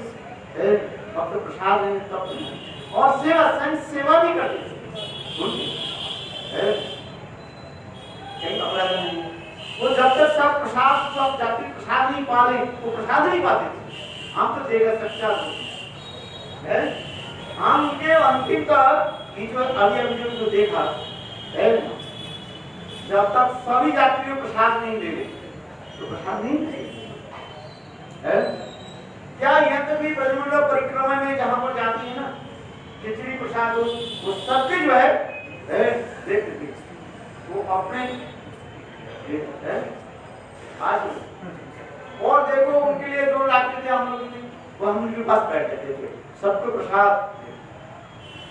भक्त प्रसाद है तब और सेवा भी करते नहीं। वो जब तक सब प्रसाद सब जाति प्रसाद नहीं पा रहे वो प्रसाद नहीं पाते। हम तो देगा सच्चा है, हम उनके अंतिम तक अभी जो देखा है, जब तक सभी यात्रियों प्रसाद नहीं दे तो प्रसाद नहीं है। क्या यह तो भी ब्रजमंडल परिक्रमा में जहां पर जाती है ना खिचड़ी प्रसाद वो सबके जो है देख वो अपने आज और देखो उनके लिए जो लाते थे हम लोग वो हम उनके पास बैठते थे, सबको प्रसाद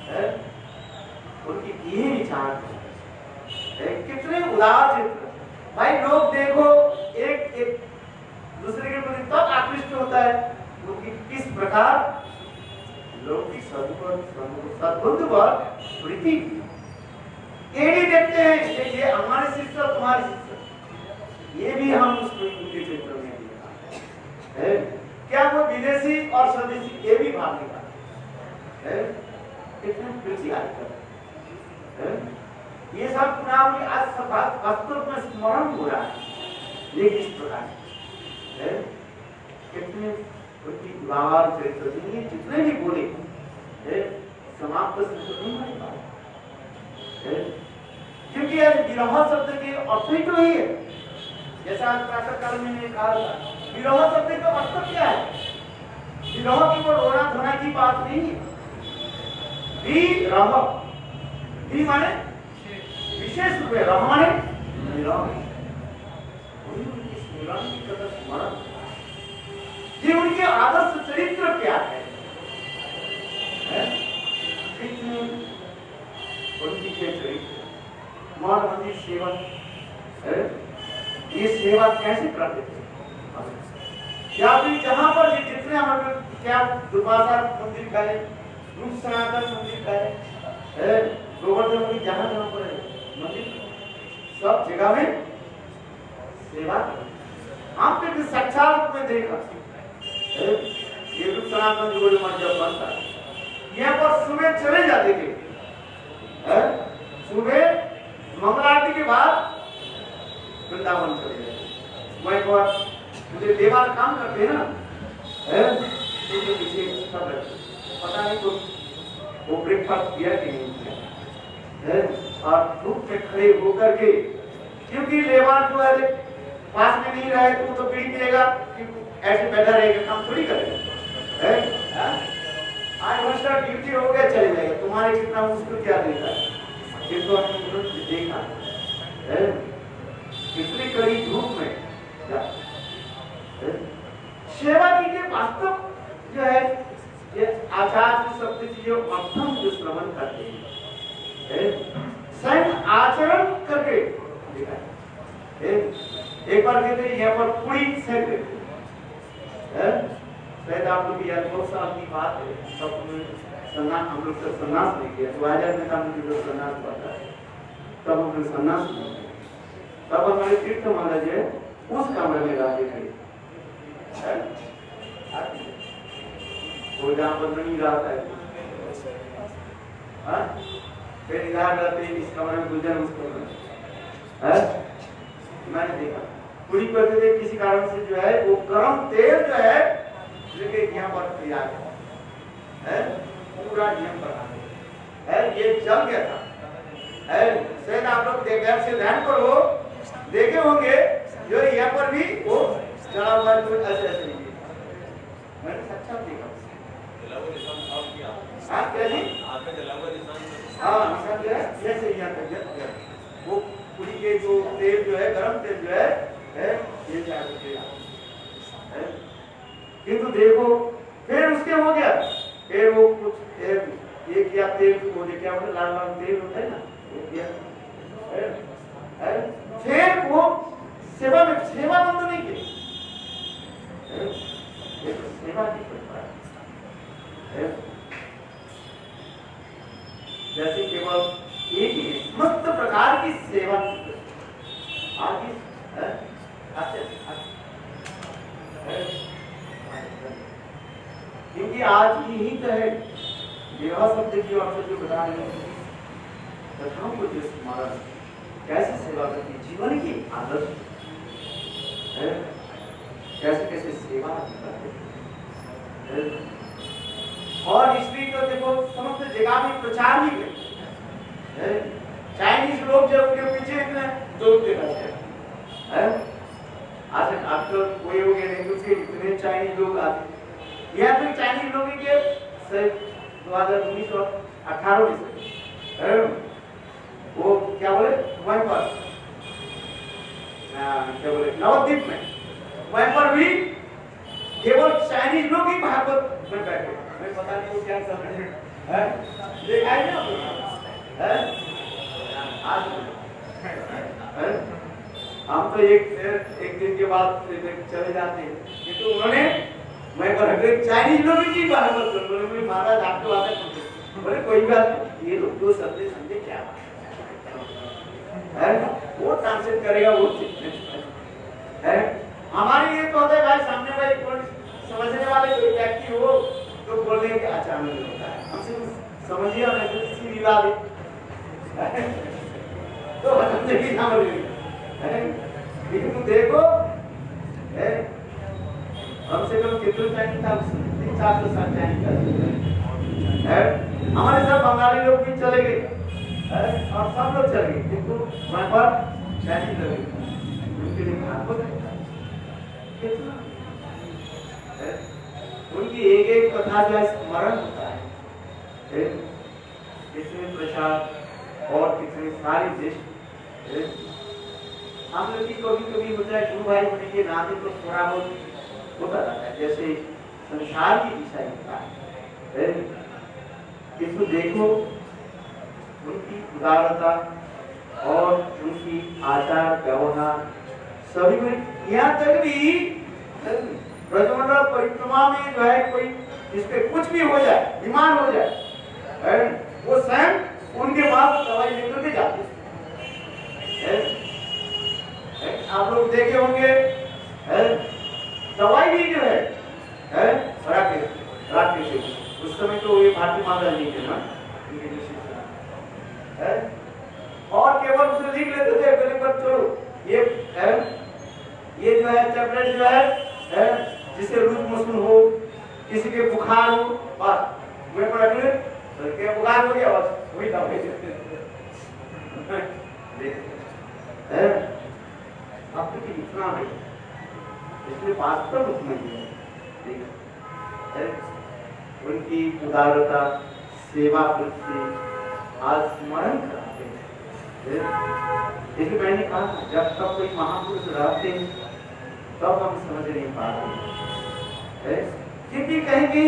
है। उनकी ये विचार कितने उदार चित्र भाई, लोग देखो एक एक दूसरे के प्रति तब आकृष्ट होता है क्योंकि किस प्रकार लोग की सद्बुद्ध पर प्रीति ये नहीं देखते हैं ये हमारे शिष्य तुम्हारे शिष्य, ये भी हम उनके चित्र में देखा है। क्या वो विदेशी और स्वदेशी ये भी भाग निकाल है, कितने प्रीति है। ये सब चुनाव आज वास्तव में स्मरण हो रहा है, ये किस प्रकार है, कितने उनकी व्यवहार चरित्र जितने भी बोले समाप्त नहीं हो पाए, क्योंकि विरह शब्द के अर्थ ही तो ही है। जैसा आज प्रातः काल में कहा था विरह शब्द का मतलब क्या है? विरह की वो रोना धोना की बात नहीं है। विरह, वि माने विशेष रूप में, रह माने विरह। उनकी स्मरण की कदर स्मरण, ये उनके आदर्श चरित्र क्या है? उनकी के चरित्र, मान मंदिर सेवन, ये सेवा कैसे करते थे? या फिर जहां पर जितने हमारे क्या दुर्वासा मंदिर का है, रूप सनातन मंदिर का है, गोवर्धन मंदिर, जहां जहां पर मंदिर, सब जगह में सेवा आपने साक्षात रूप में देखा। ये रूप सनातन जो जब बनता है, यहाँ पर सुबह चले जाते थे, सुबह मंगल आरती के बाद वृंदावन चले जाते। वहीं पर मुझे देवाल काम करते हैं ना, उनके पीछे सब रहते, पता नहीं तो वो ब्रेकफास्ट किया कि नहीं किया, और धूप में खड़े होकर के, क्योंकि लेबर जो है पास में नहीं रहे तो बीड़ी पिएगा, ऐसे बैठा रहेगा, काम थोड़ी करेगा। आज मास्टर ड्यूटी हो गया, चले जाएगा, तुम्हारे कितना मुश्किल क्या देता है, ये तो हमने देखा है। इतनी कड़ी धूप में सेवा कीजिए। वास्तव जो है ये आचार्य शब्द की जो अर्थम जो श्रवण करते हैं, स्वयं आचरण करके एक बार कहते यहाँ पर पूरी सेक देते, शायद आप लोग यार बहुत साल की बात है, सब हम लोग से सन्यास नहीं किया, 2000 में हम लोग सन्यास पढ़ा है, तब हम लोग सन्यास नहीं किया। तब हमारे तीर्थ महाराज है उस कमरे में रहते थे, वो जहाँ पर नहीं रहता है, फिर इधर रहते इस कमरे में, गुजर उस कमरे में, मैंने देखा पूरी करते थे। किसी कारण से जो है वो गरम तेल जो है लेके यहाँ पर पिया है, पूरा नियम बना है, ये जल गया था। शायद आप लोग घर से ध्यान पर हो देखे होंगे, जो यहाँ पर भी वो चढ़ा हुआ है, तो ऐसे ऐसे नहीं, मैंने अच्छा देखा। हाँ क्या जी? हाँ निशान जो है जैसे यहाँ तक वो पूरी के जो तेल जो है, गरम तेल जो है ये है। किंतु देखो फिर उसके हो गया, फिर वो कुछ ये किया तेल, वो क्या बोले लाल लाल तेल होता है ना, वो किया, फिर वो सेवा में सेवा बंद नहीं की, सेवा की जैसे केवल एक ही समस्त प्रकार की सेवा आगे क्योंकि आज यही तो है विवाह शब्द की आपसे जो बता रहे हैं, कथाओं को जो स्मरण कैसे सेवा करती, जीवन की आदर्श कैसे कैसे सेवा करते, और इसलिए तो देखो समस्त जगह में प्रचार भी है। चाइनीज लोग जब उनके पीछे इतने दौड़ते रहते हैं, आज आजकल कोई हो गया नहीं, उसके इतने चाइनीज लोग आते, यह तो चाइनीज लोग के 2019 और 18 में वो क्या बोले वहीं पर क्या बोले नवद्वीप में, वहीं पर भी केवल चाइनीज लोग ही भागवत में बैठे, मैं पता नहीं वो क्या कर रहे हैं, देखा है ना आज हम तो एक दिन के बाद चले जाते हैं, किंतु उन्होंने मैं चाइनीज लोग ही भागवत कर, बोले महाराज आपको आता है, बोले कोई बात ये लोग दो शब्द समझे क्या है, वो ट्रांसलेट करेगा वो है। हमारे ये तो होता है भाई, सामने भाई कोई समझने वाले कोई व्यक्ति हो तो बोलने के अचानक होता है, हमसे समझिए और ऐसे किसी विवाद तो समझे की समझ लेकिन तुम देखो हमसे कम कितने टाइम था, 400 साल टाइम है, हमारे साथ बंगाली लोग भी चले गए और सब लोग चले गए, किंतु वहाँ पर चाइनीज लगे, उनके लिए भागवत कितना उनकी एक एक कथा जो है स्मरण होता है। कितने प्रसाद और कितने सारी दृष्टि हम लोग की कभी कभी होता है, गुरु भाई होने के नाते तो थोड़ा बहुत होता रहता है, जैसे संसार की दिशा होता है। किंतु देखो उनकी उदारता और उनकी आचार व्यवहार सभी में, यहाँ तक भी ब्रजमंडल परिक्रमा में जो है कोई जिसपे कुछ भी हो जाए, बीमार हो जाए, वो स्वयं उनके पास दवाई लेकर के जाते हैं। आप लोग देखे होंगे दवाई भी जो है राकेश से उस समय तो ये भारतीय माता जी थे ना, और केवल उसे लिख लेते थे पहले पर छोड़ो ये जो है टैबलेट जो है जिससे लूज मोशन हो, किसी के बुखार हो, बस वे पर अगले के बुखार हो गया, बस वही दवाई देते हैं। अब तो इतना है, इसलिए वास्तव रूप में उनकी उदारता, सेवा वृत्ति आज स्मरण कराते हैं। इसलिए मैंने कहा जब तक कोई महापुरुष रहते तब हम समझ नहीं पाते, क्योंकि कहीं भी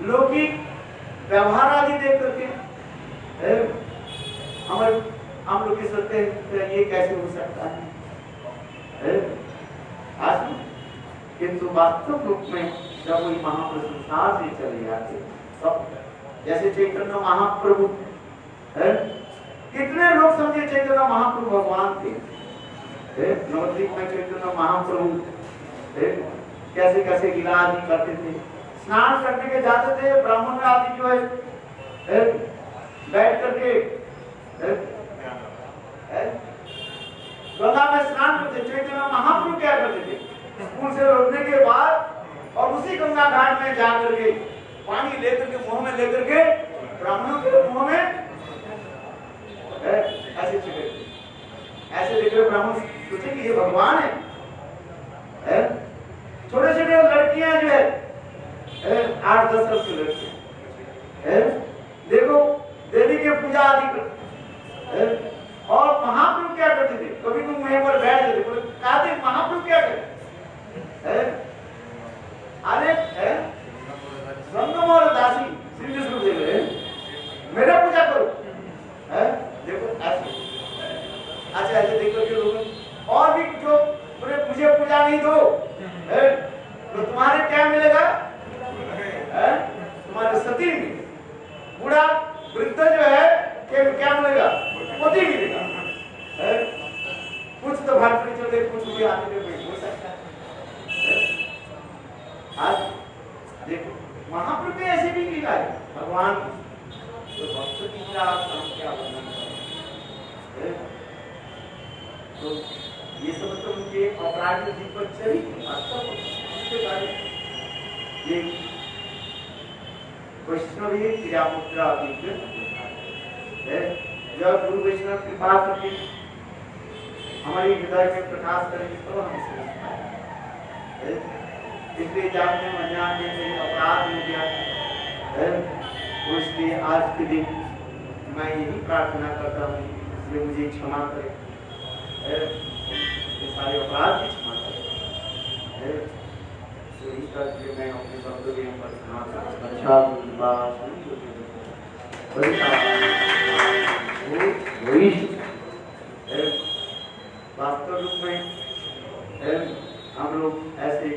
लौकिक व्यवहार आदि देख करके हम लोग के सोचते हैं ये कैसे हो सकता है, किंतु वास्तव रूप में जब वही महापुरुष संसार से चले जाते तब, जैसे चैतन्य महाप्रभु कितने लोग समझे चैतन्य महाप्रभु भगवान थे। नवद्वीप में चैतन्य महाप्रभु कैसे कैसे लीला आदि करते थे, स्नान करने के जाते थे, ब्राह्मण आदि जो है बैठ करके गंगा में स्नान करते। चैतन्य महाप्रभु क्या करते थे, स्कूल से लौटने के बाद और उसी गंगा घाट में जाकर के पानी लेकर के मुंह में लेकर के ब्राह्मणों के मुंह में ऐसे छिड़के, ऐसे लेकर ब्राह्मण सोचे कि ये भगवान है। छोटे छोटे लड़कियां जो है 8-10 साल की लड़कियां देखो देवी के पूजा आदि कर, और महाप्रभु क्या करते थे, कभी तुम वहीं पर बैठ जाते, कहते महाप्रभु क्या करते, अरे संगम और दासी श्री विष्णु देव मेरा पूजा करो, देखो ऐसे अच्छा ऐसे देखो कि लोग और भी जो मुझे पूजा नहीं दो तो तुम्हारे क्या मिलेगा, तुम्हारे सती में बूढ़ा वृद्ध जो है क्या मिलेगा, पति मिलेगा। कुछ तो भारत चले, कुछ भी आने में हो सकता है। आज देखो महाप्रभु के ऐसे भी लीला है, भगवान तो भक्त की लीला क्या वर्णन करें। तो ये सब तो उनके अपराध में जीवन चली ये वैष्णवी क्रियामुद्रा जब गुरु वैष्णव कृपा करके हमारे हृदय में प्रकाश करेंगे तो हम समझ पाएंगे। इसलिए जानने अनजाने में अपराध हो गया तो इसलिए आज के दिन मैं यही प्रार्थना करता हूँ इसलिए मुझे क्षमा करे, ये सारे अपराध की क्षमा करे। यही करके मैं अपने शब्दों के ऊपर अच्छा वास्तव रूप में हम लोग ऐसे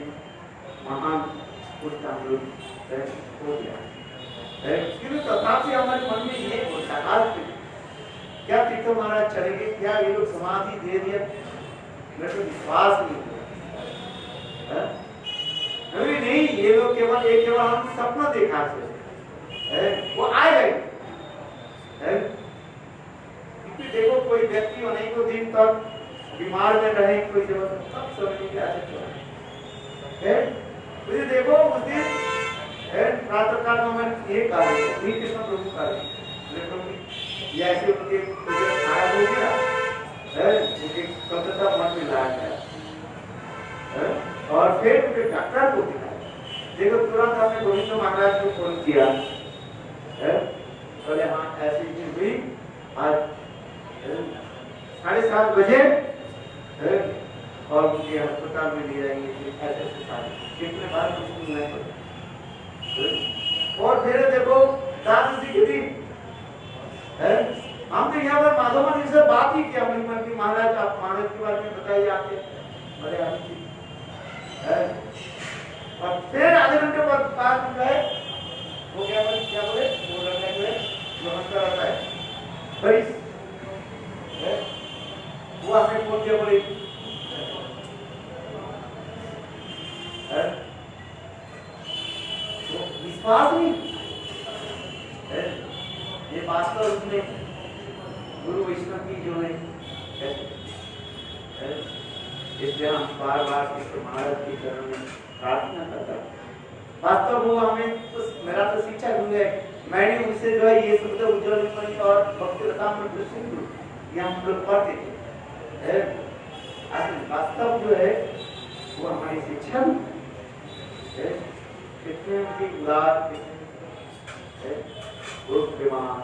महान पुरुष हम लोग हो गया, किंतु तथापि हमारे मन में ये होता क्या तीर्थ महाराज चलेंगे, क्या ये लोग समाधि दे दिया, मेरे को विश्वास नहीं हुआ। नहीं, ये लोग केवल हम सपना देखा थे, वो आए गए। देखो कोई व्यक्ति अनेकों दिन तक बीमार में रहे, कोई जब सब समझ के आते मुझे देखो उस दिन प्रातः काल में मैंने ये कहा कृष्ण प्रभु का ये ऐसे उनके खाया हो गया उनके कलकत्ता मन में लाया गया और फिर उनके डॉक्टर को दिखाया देखो तुरंत हमने गोविंद महाराज को फोन किया, बोले हाँ ऐसी चीज हुई आज 7:30 बजे और मुझे अस्पताल में ले जाएंगे, ऐसे कितने बार कुछ नहीं पता। और फिर देखो दास जी की दिन हम तो यहाँ पर माधव जी से बात ही किया, कि महाराज आप महाराज के बारे में बताइए आपके बड़े आदमी है। और फिर आधे घंटे बाद गए, वो क्या बोले वो लड़का जो है जो हंसता रहता है भाई वो हमें फोन किया, बोले तो विश्वास नहीं ये बात तो उसने गुरु वैष्णव की जो है, इसलिए हम बार बार कृष्ण महाराज के चरण में प्रार्थना करता है। वास्तव वो हमें तो मेरा तो शिक्षा गुरु है, मैंने उनसे जो है ये शब्द उज्ज्वल मणि और भक्ति रसामृत सिंधु ये हम लोग पढ़ते थे। वास्तव जो है वो हमारी शिक्षा है, कितने उनकी उदार प्रेमान